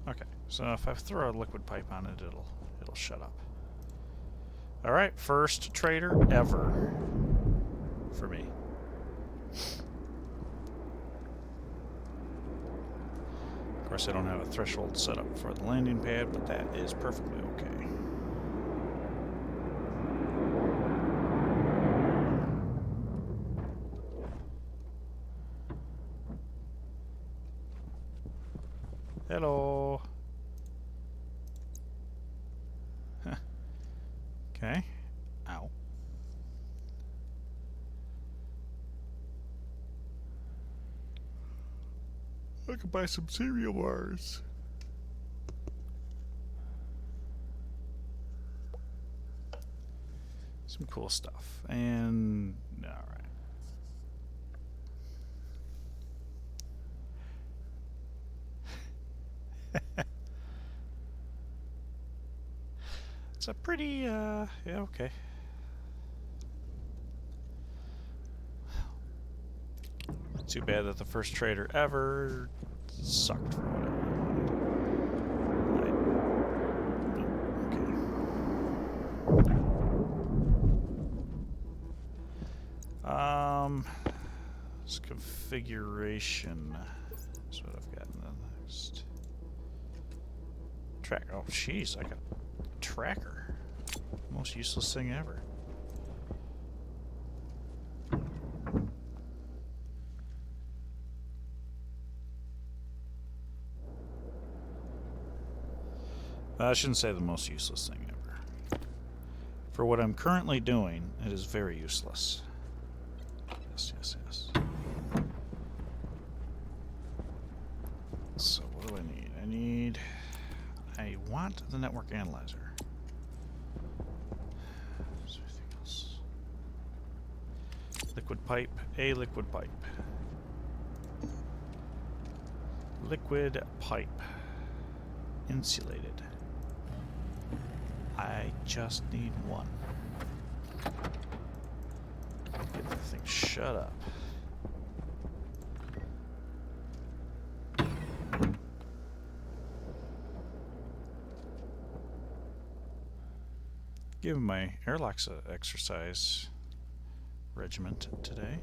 Okay, so if I throw a liquid pipe on it, it'll shut up. All right, first trader ever for me. Of course, I don't have a threshold set up for the landing pad, but that is perfectly okay. Hello. Okay. Ow. I could buy some cereal bars. Some cool stuff. And alright. It's a pretty, yeah, okay. Too bad that the first trader ever sucked for what I wanted. Okay. This configuration is what I've got in the next. Track. Oh, jeez, I got a tracker. Most useless thing ever. I shouldn't say the most useless thing ever. For what I'm currently doing, it is very useless. Yes, yes, yes. So what do I need? I want the network analyzer. Is there anything else? Liquid pipe, a liquid pipe. Liquid pipe. Insulated. I just need one. Get that thing shut up. Give my airlocks exercise regiment today.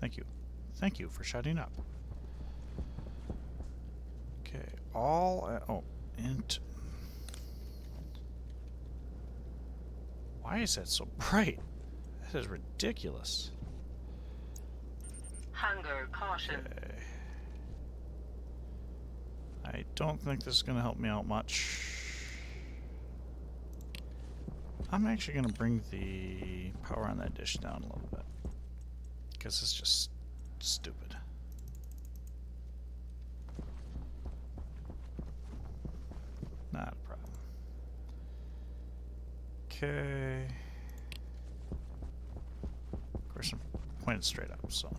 Thank you. Thank you for shutting up. Okay, why is that so bright? That is ridiculous. Hunger caution. Okay. I don't think this is going to help me out much. I'm actually going to bring the power on that dish down a little bit, because it's just stupid. Not a problem. Okay. Of course, I'm pointed straight up, so.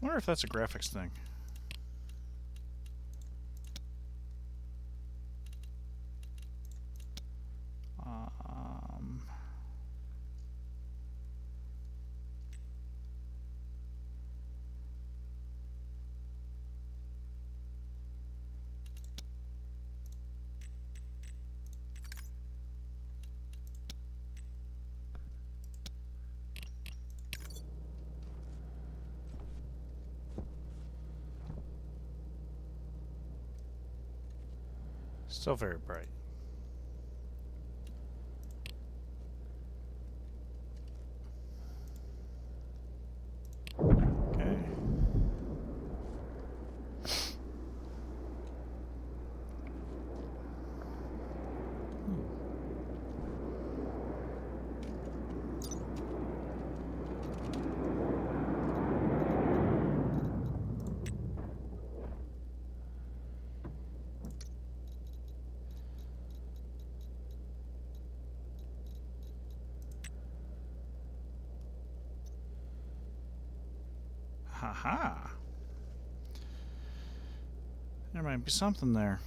wonder if that's a graphics thing. Still very bright. Okay. Haha. There might be something there.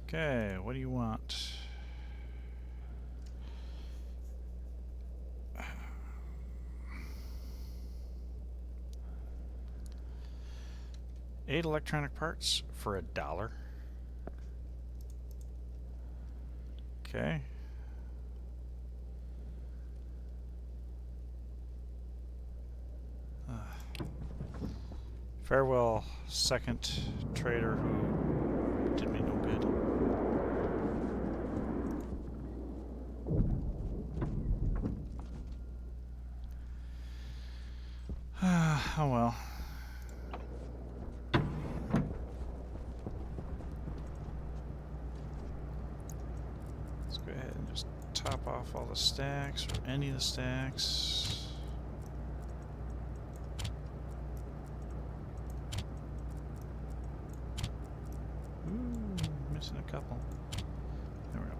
Okay, what do you want? Eight electronic parts for $1. Okay. Farewell, second trader who did me no good. Oh well. Let's go ahead and just top off all the stacks, or any of the stacks. Ooh, missing a couple. There we go.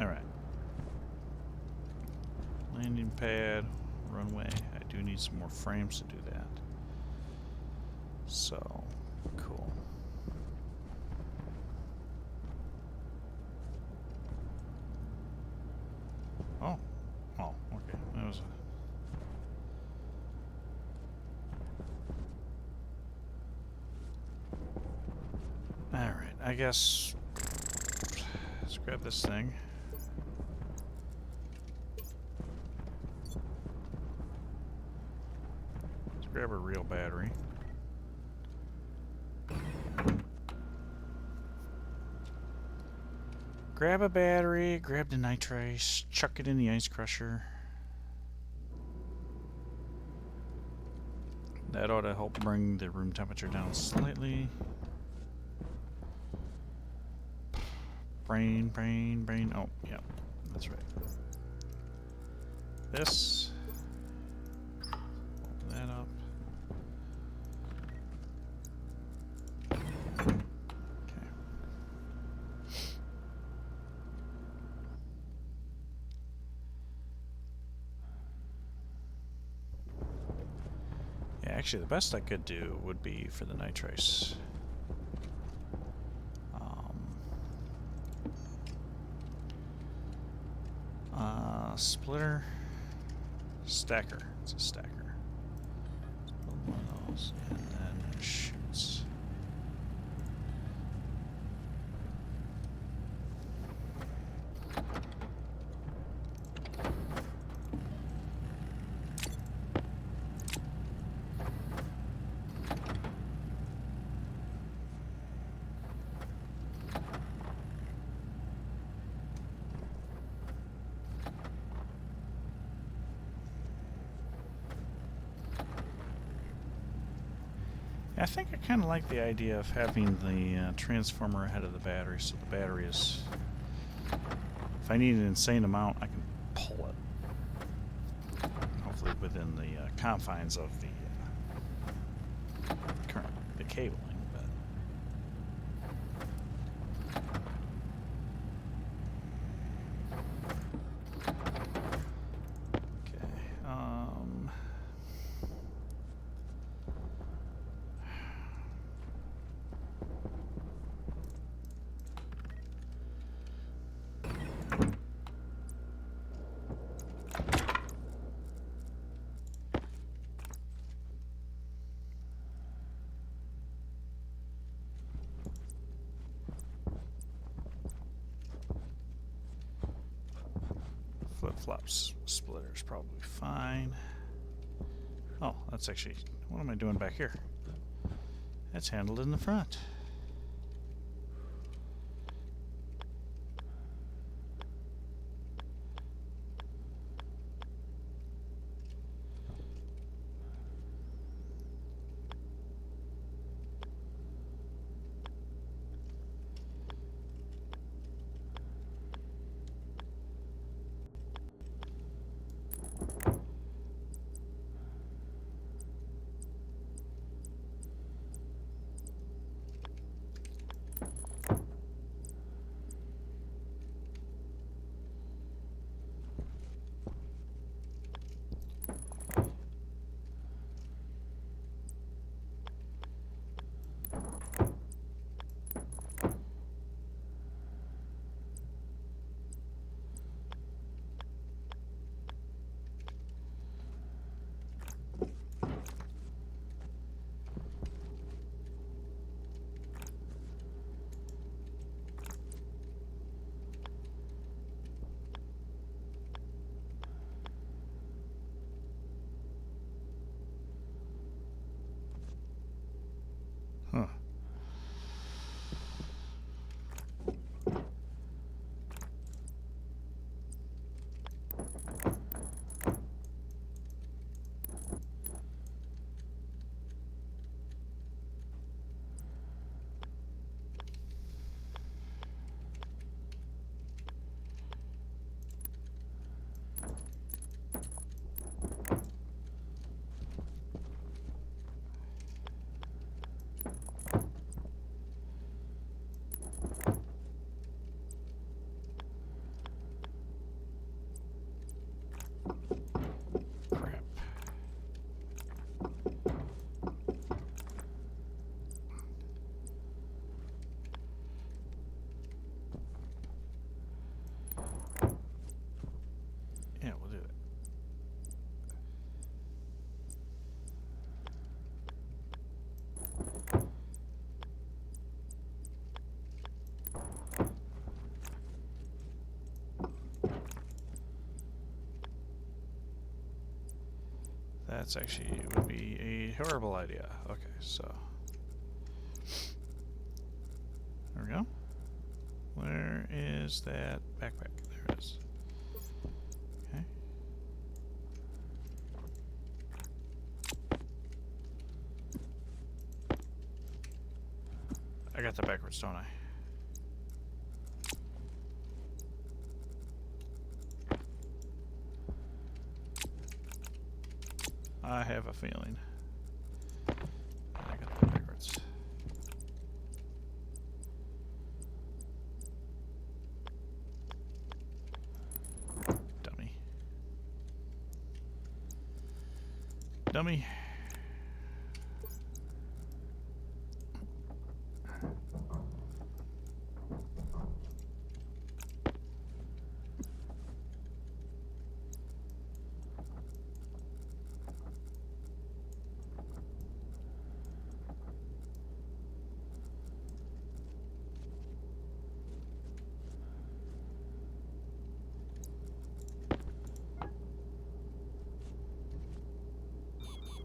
Alright. Landing pad, runway. I do need some more frames to do that. So, cool. Oh. Oh, okay. That was Alright, I guess let's grab this thing. Let's grab a real battery. Grab a battery, grab the nitrice, chuck it in the ice crusher. That ought to help bring the room temperature down slightly. Brain. Oh, yeah, that's right. This. Open that up. Okay. Yeah, actually, the best I could do would be for the nitrice. Splitter. Stacker. It's a stacker. Build one of those, and then shoots. I think I kind of like the idea of having the transformer ahead of the battery, so the battery is... If I need an insane amount, I can pull it. Hopefully within the confines of the the cabling. But Flip-flops splitter's probably fine. Oh, that's actually... What am I doing back here? That's handled in the front. Huh. Crap. Yeah, we'll do it. That's actually would be a horrible idea. Okay, so there we go. Where is that backpack? There it is. Okay. I got that backwards, don't I? I have a feeling. I got that backwards. Dummy. Dummy.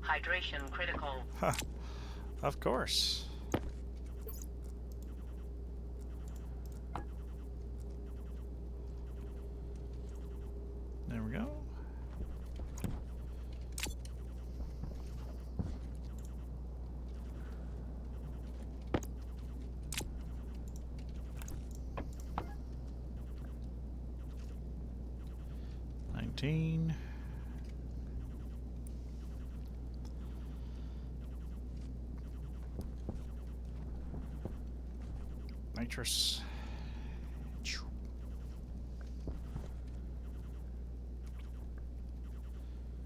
Hydration critical. Huh. Of course. There we go. Nitrous.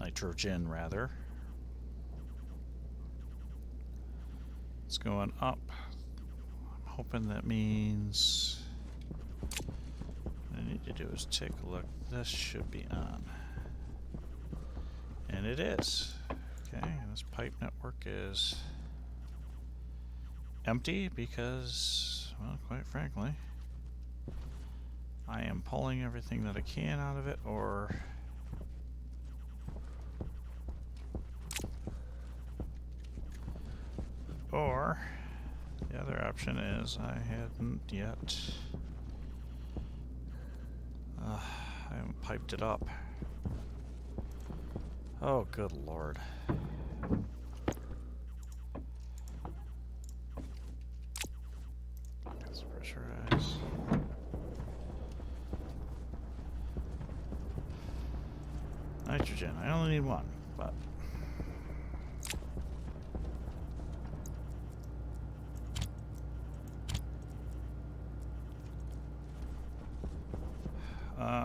Nitrogen, rather. It's going up. I'm hoping that means what I need to do is take a look. This should be on. And it is. Okay, and this pipe network is empty because, well, quite frankly, I am pulling everything that I can out of it, or the other option is I hadn't yet I haven't piped it up. Oh, good lord. Let's pressurize. Nitrogen. I only need one, but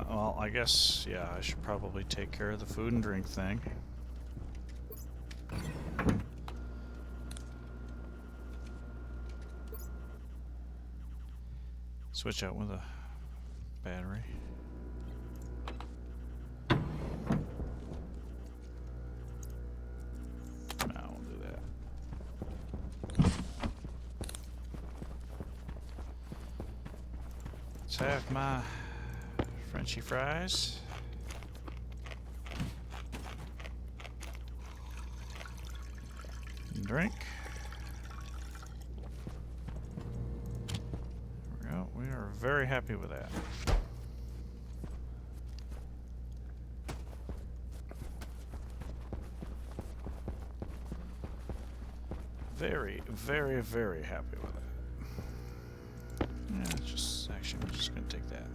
well, I guess, yeah, I should probably take care of the food and drink thing. Switch out with a battery. No, we'll do that. Let's have my Frenchy fries. And drink. There we go. We are very happy with that. Very, very, very happy with it. Yeah, it's just actually we're just gonna take that.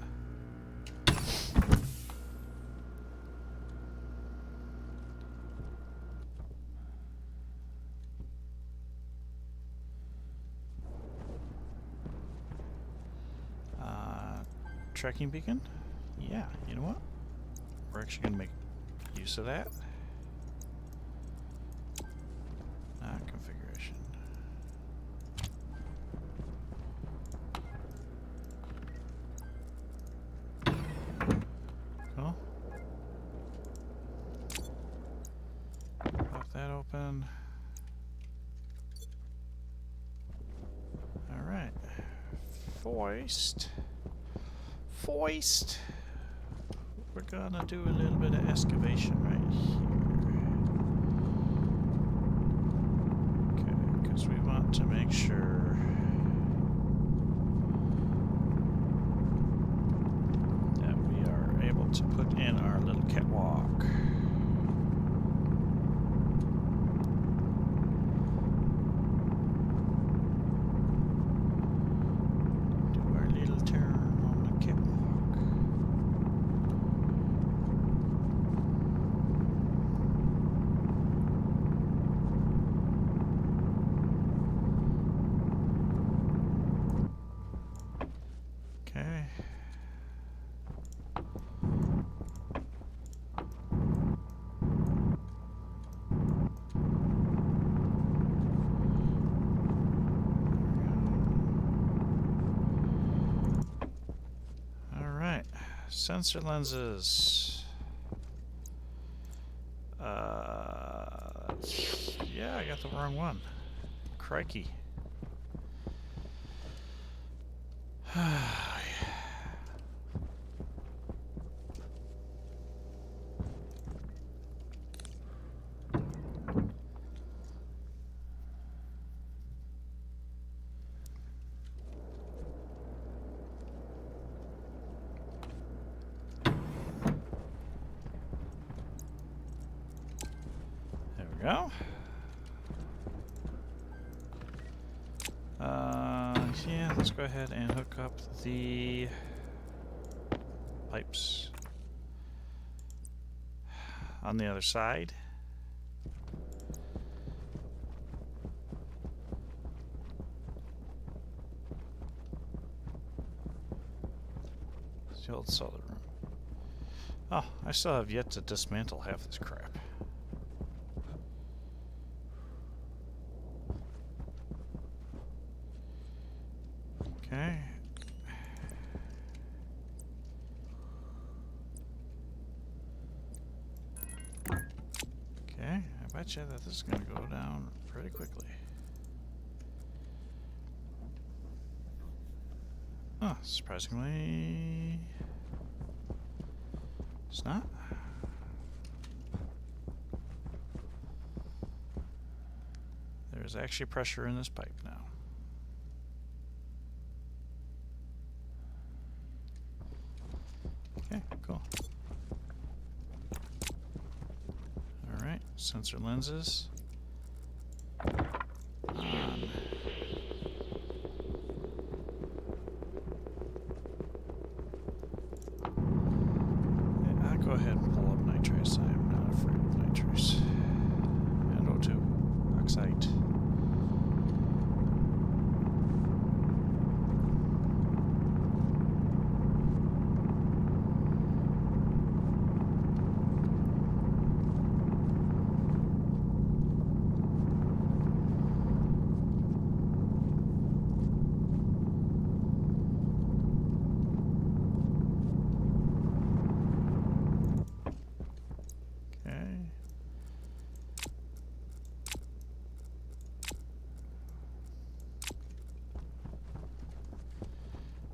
Tracking beacon? Yeah, you know what? We're actually gonna make use of that. Configuration. Cool. Pop that open. Alright. Foist. We're gonna do a little bit of excavation right here. Okay, because we want to make sure that we are able to put in our little catwalk. Do our little turn on the catwalk. Okay. All right. Sensor lenses. Yeah, I got the wrong one. Crikey. There we go. Yeah, let's go ahead and hook up the pipes on the other side. It's the old solar room. Oh, I still have yet to dismantle half this crap. Okay. Okay, I bet you that this is going to go down pretty quickly. Oh, surprisingly, it's not. There's actually pressure in this pipe now. Okay, cool. Alright, sensor lenses. On. Yeah, I'll go ahead and pull up nitrace. I'm not afraid of nitrace. And O2. Oxide.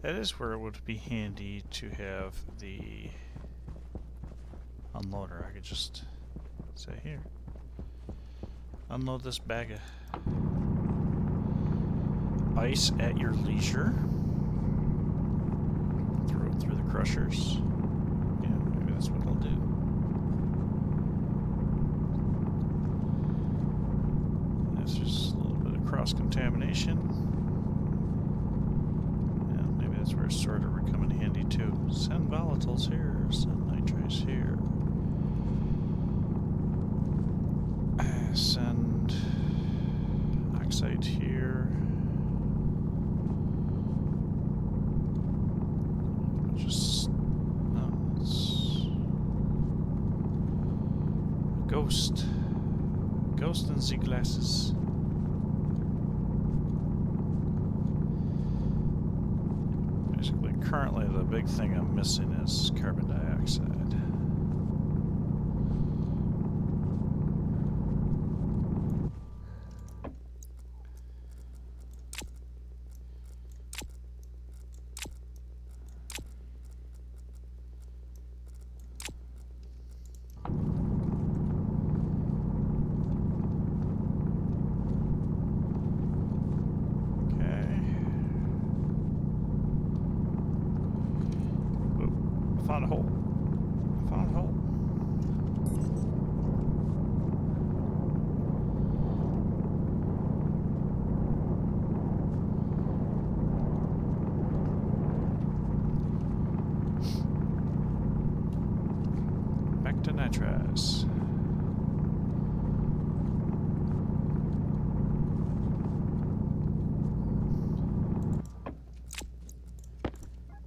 That is where it would be handy to have the unloader. I could just say, here, unload this bag of ice at your leisure. Throw it through the crushers. Yeah, maybe that's what I'll do. That's just a little bit of cross-contamination. That's where a sorter would come in handy too. Send volatiles here, send nitrates here. Send oxide here. Just no, it's a ghost. Ghost in Z glasses. Currently, the big thing I'm missing is carbon dioxide. Found a hole. Found a hole. Back to nitrous.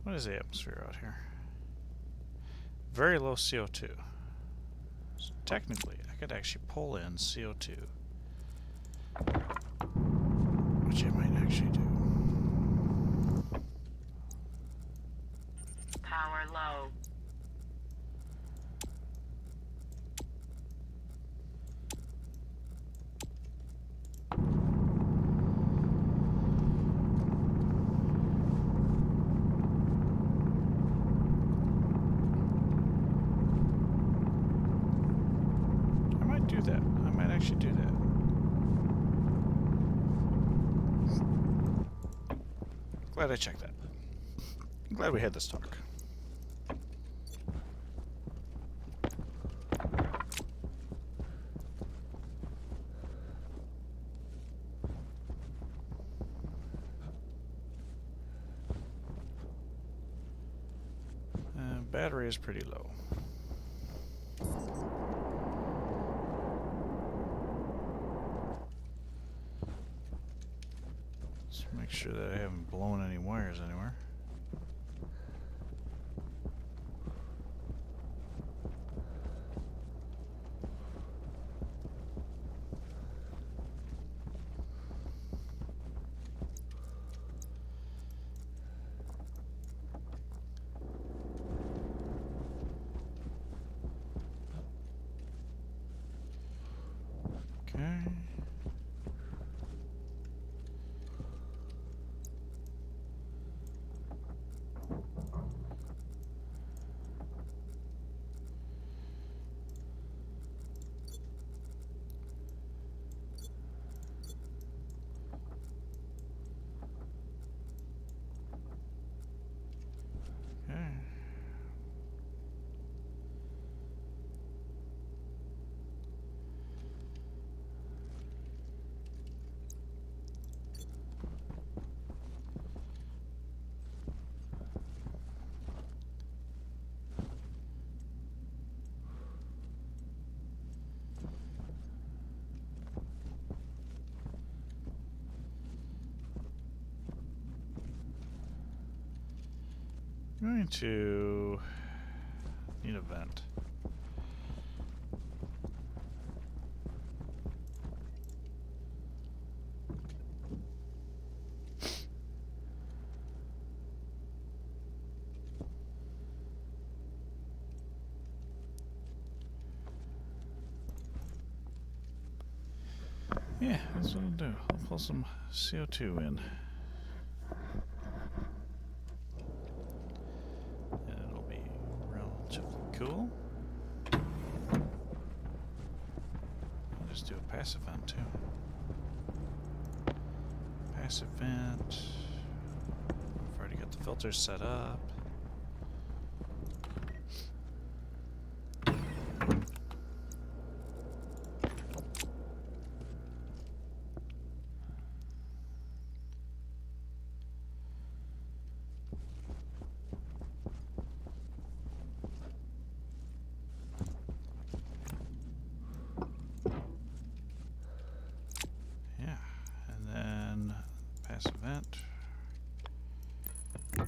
What is the atmosphere out here? Very low CO2. So technically, I could actually pull in CO2, which I might actually do. Power low. Do that. I might actually do that. Glad I checked that. I'm glad we had this talk. Battery is pretty low. Make sure that I haven't blown any wires anywhere. Okay. going to need a vent. Yeah, that's what I'll do. I'll pull some CO2 in. And it'll be relatively cool. I'll just do a passive vent too. Passive vent. I've already got the filters set up. Yeah, and then passive vent. There.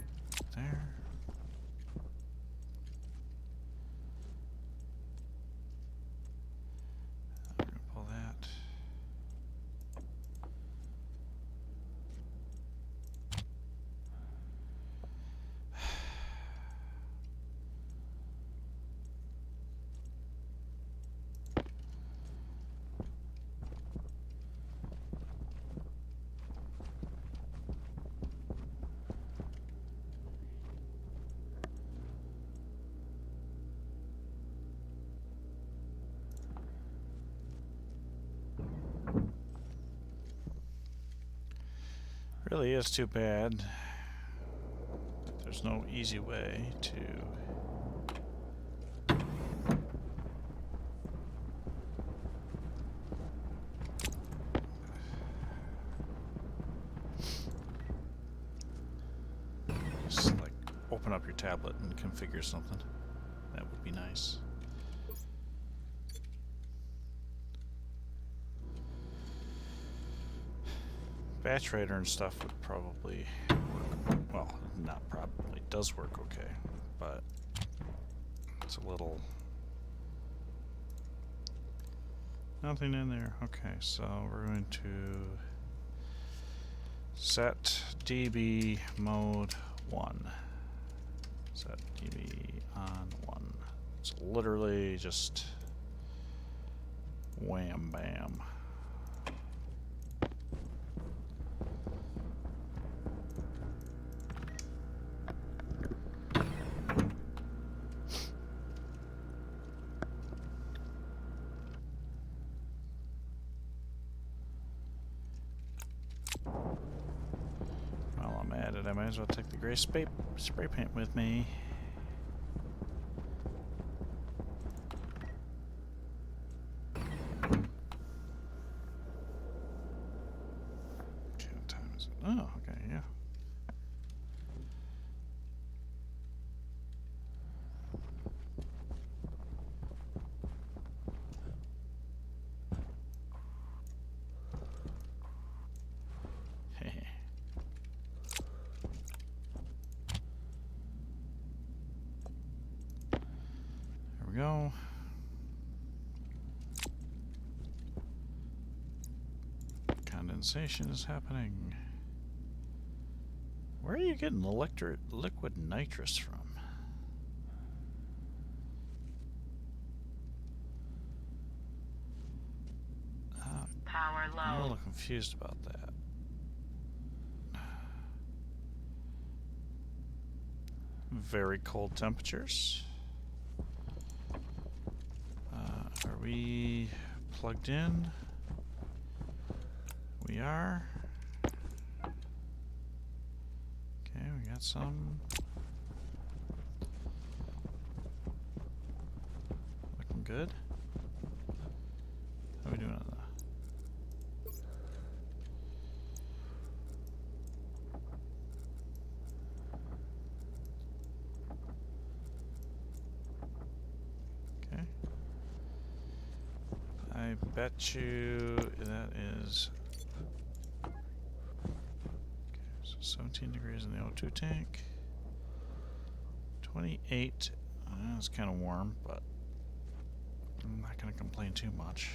We're gonna pull that. Really is too bad. There's no easy way to just like open up your tablet and configure something. That would be nice. Batch Writer and stuff would probably work. Well, not probably. It does work okay, but it's a little... Nothing in there. Okay, so we're going to set DB mode 1. Set DB on 1. It's literally just wham bam. While I'm at it, I might as well take the gray spray paint with me. What time is it? Oh, okay, yeah. There we go. Condensation is happening. Where are you getting liquid nitrous from? Power I'm a low. little confused about that. Very cold temperatures. Are we plugged in? We are. Okay, we got some. Looking good. How are we doing on that? Okay. I bet you that is... Okay, so 17 degrees in the O2 tank. 28. It's kind of warm, but I'm not going to complain too much.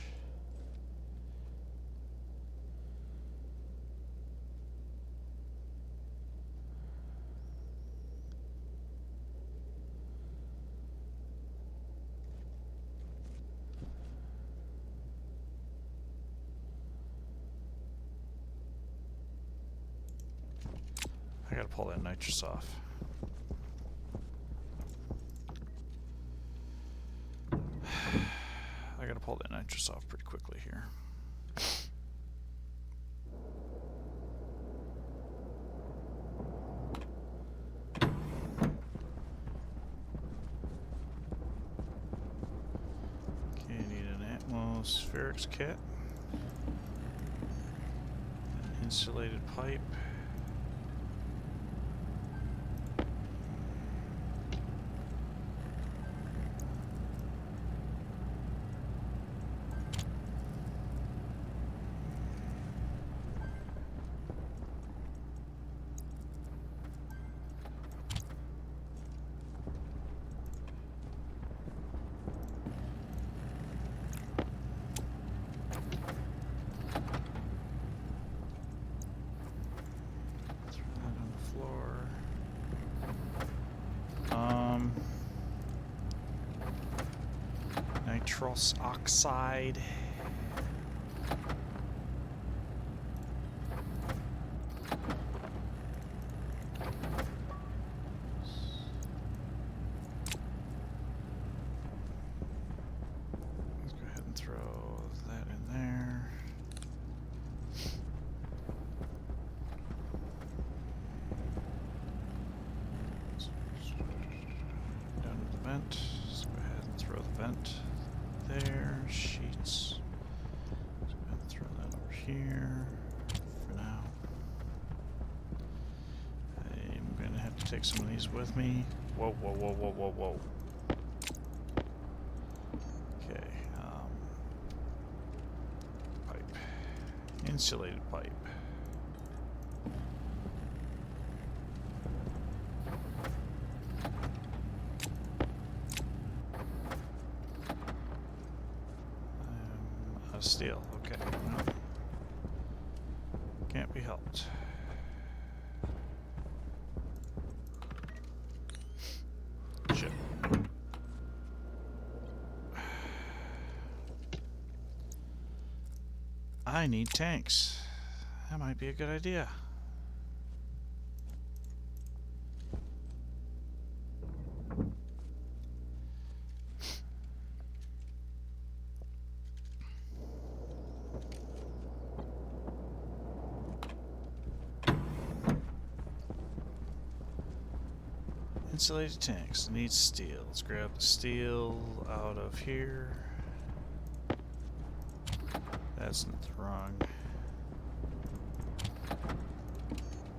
I gotta pull that nitrous off. I gotta pull that nitrous off pretty quickly here. Okay, I need an atmospherics kit, an insulated pipe. Nitrous oxide. Let's go ahead and throw that in there. Down to the vent. Let's go ahead and throw the vent there. Sheets. Let's go ahead and throw that over here for now. I'm going to have to take some of these with me. Whoa, whoa, whoa, whoa, whoa, whoa. Okay. Pipe. Insulated pipe. Steel. Okay. Well, can't be helped. Shit. I need tanks. That might be a good idea. Insulated tanks. Need steel. Let's grab the steel out of here. That's not the wrong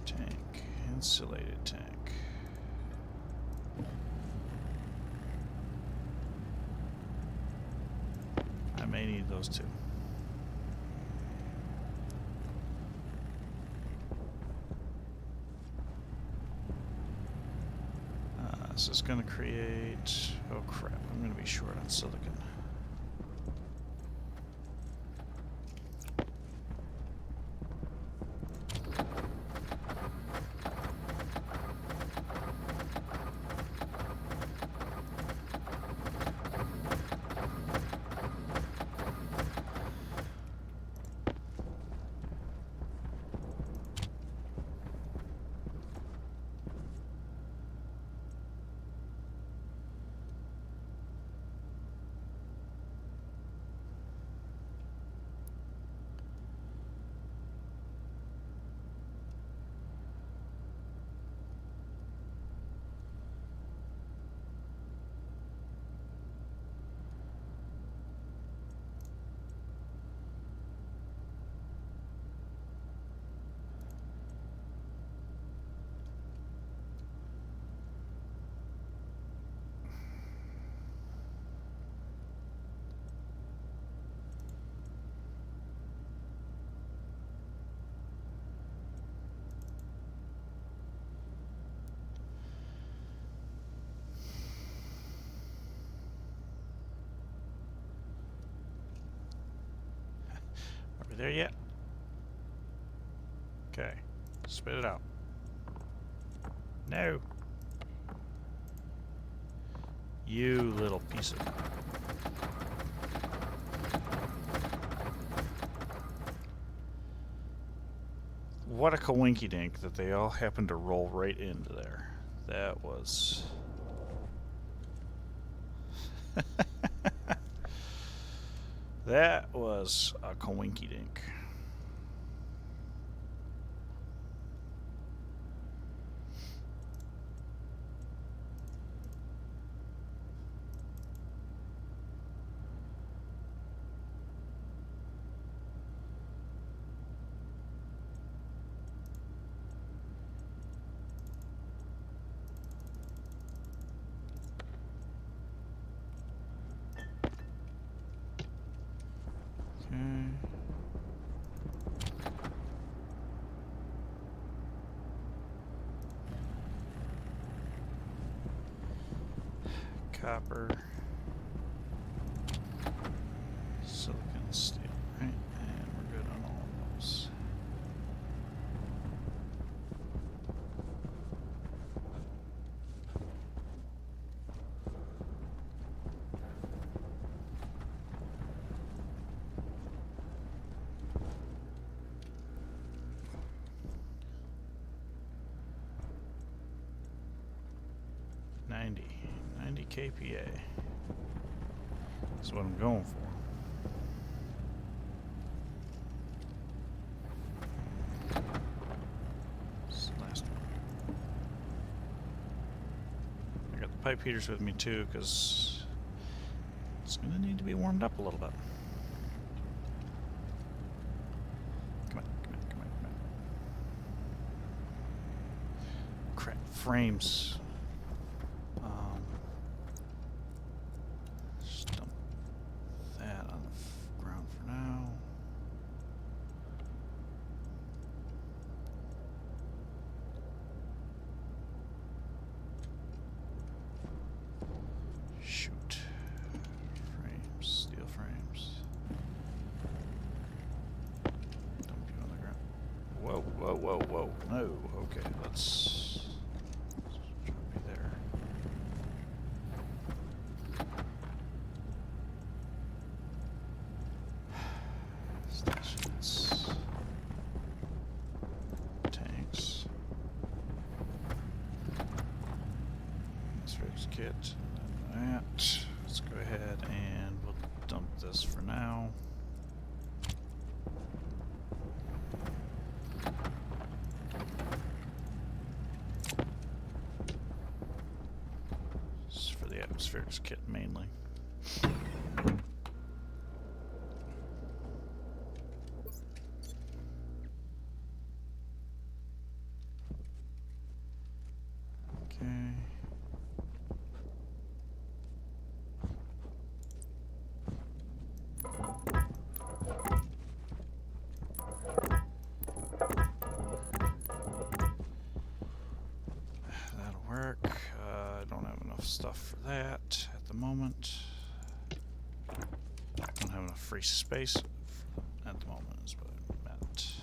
tank. Insulated tank. I may need those two. This is going to create... Oh crap, I'm going to be short on silicon. there yet? Okay. Spit it out. No. You little piece of... What a coinky-dink that they all happened to roll right into there. That was... That was a coinky-dink. Copper, silicon, steel, right? And we're good on all of those. $90 kPa is what I'm going for. This is the last one. I got the pipe heaters with me too, because it's going to need to be warmed up a little bit. Come on, come on, come on, come on. Crap, frames. Just dump that on the ground for now. Shoot. Frames, steel frames. Dump you on the ground. Whoa, whoa, whoa, whoa. No. Okay, let's drop you there. Stations. Tanks. Instructions kit. And that. Let's go ahead and we'll dump this for now. This is for the atmospherics kit mainly. Okay. That'll work. I don't have enough stuff for that at the moment. Don't have enough free space at the moment is what I meant.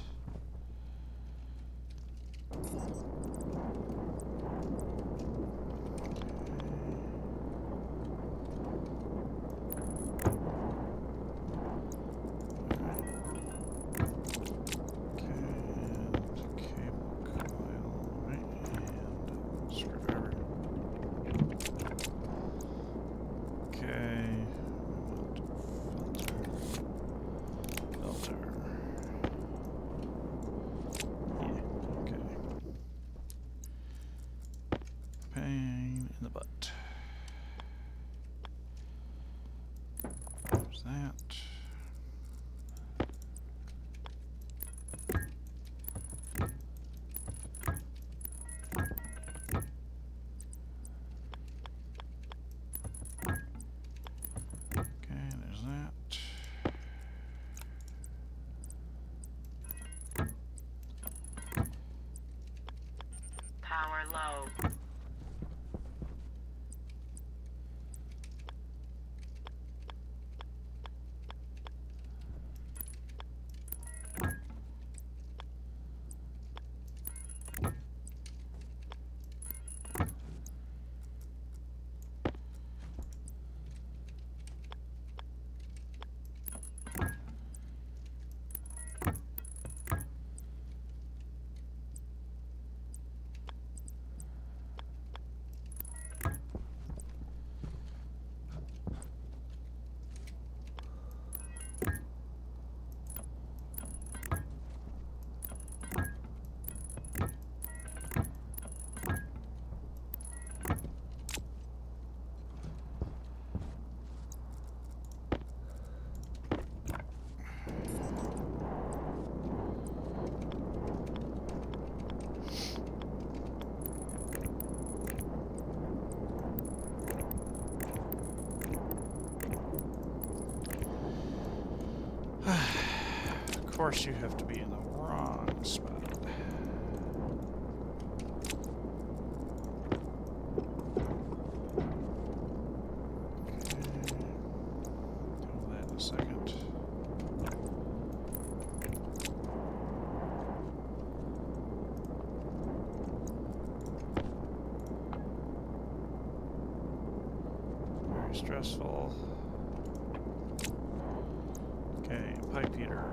Pain in the butt. There's that. Okay, there's that. Power low. course, you have to be in the wrong spot. Do that in a second. Very stressful. Okay, pipe heater.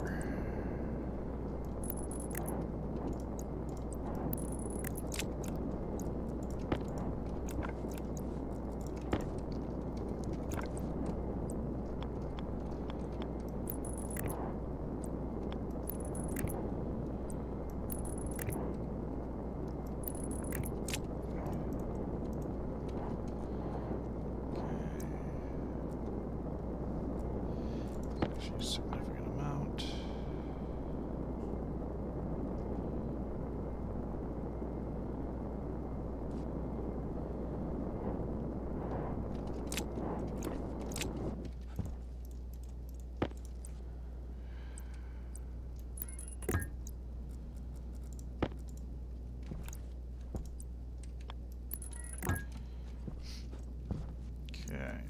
Actually, a significant amount. Okay.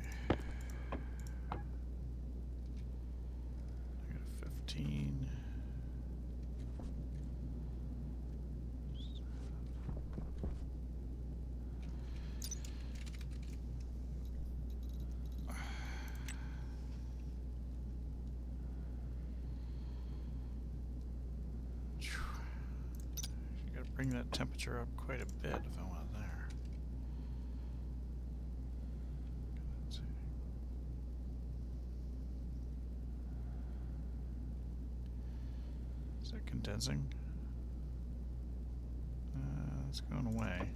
-15. You gotta bring that temperature up quite a bit if I want it there. Let's see. Is that condensing? It's going away.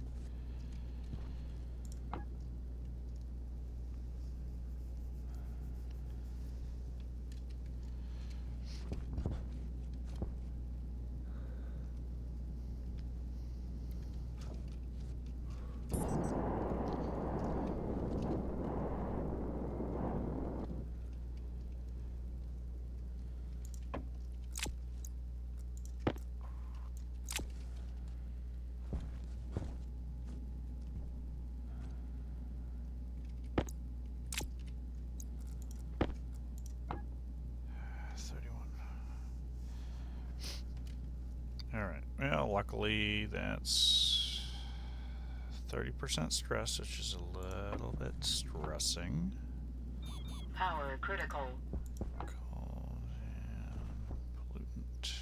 Alright, well, luckily that's 30% stress, which is a little bit stressing. Power critical. Cold and pollutant.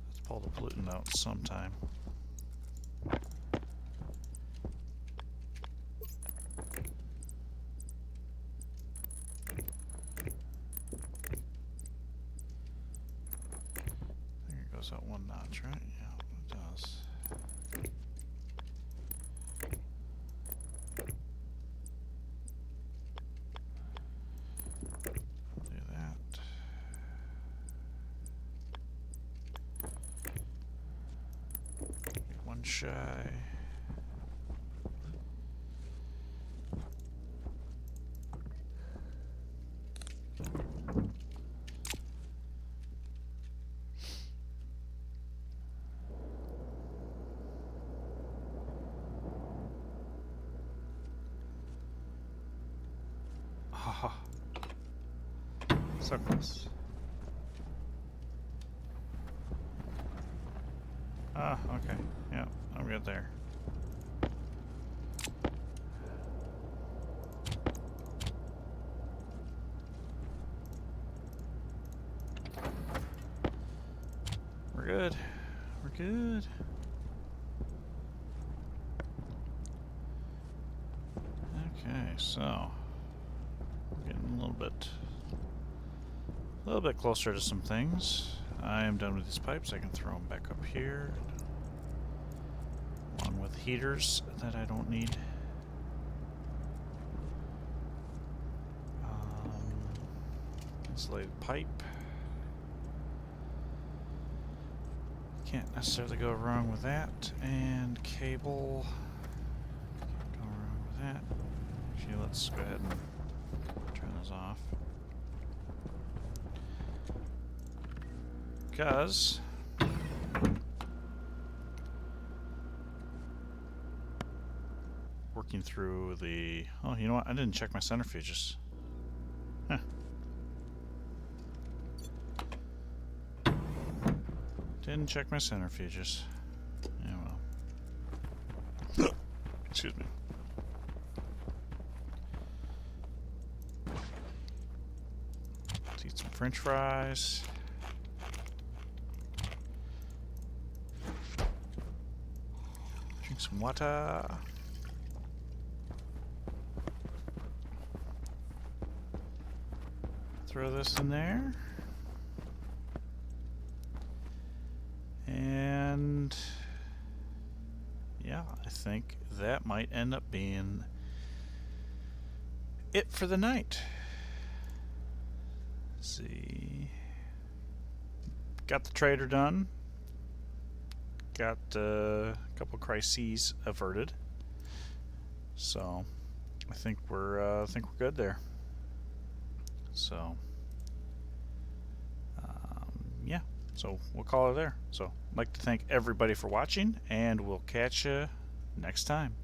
Let's pull the pollutant out sometime. Up one notch, right? Yeah, it does. Do that. Get one shy. Haha. So close. Ah, okay. Yeah, I'm good there. We're good. We're good. Okay, so getting a little bit closer to some things. I am done with these pipes. I can throw them back up here, along with heaters that I don't need. Insulated pipe. Can't necessarily go wrong with that. And cable. Can't go wrong with that. Actually, let's go ahead and turn this off. because working through the... Oh, you know what? I didn't check my centrifuges. Huh. Didn't check my centrifuges. Yeah, well. Excuse me. Let's eat some French fries. Drink some water. Throw this in there. And yeah, I think that might end up being it for the night. Let's see. Got the trader done. Got a couple crises averted. So I think we're good there. So yeah, so we'll call it there. So I'd like to thank everybody for watching, and we'll catch you next time.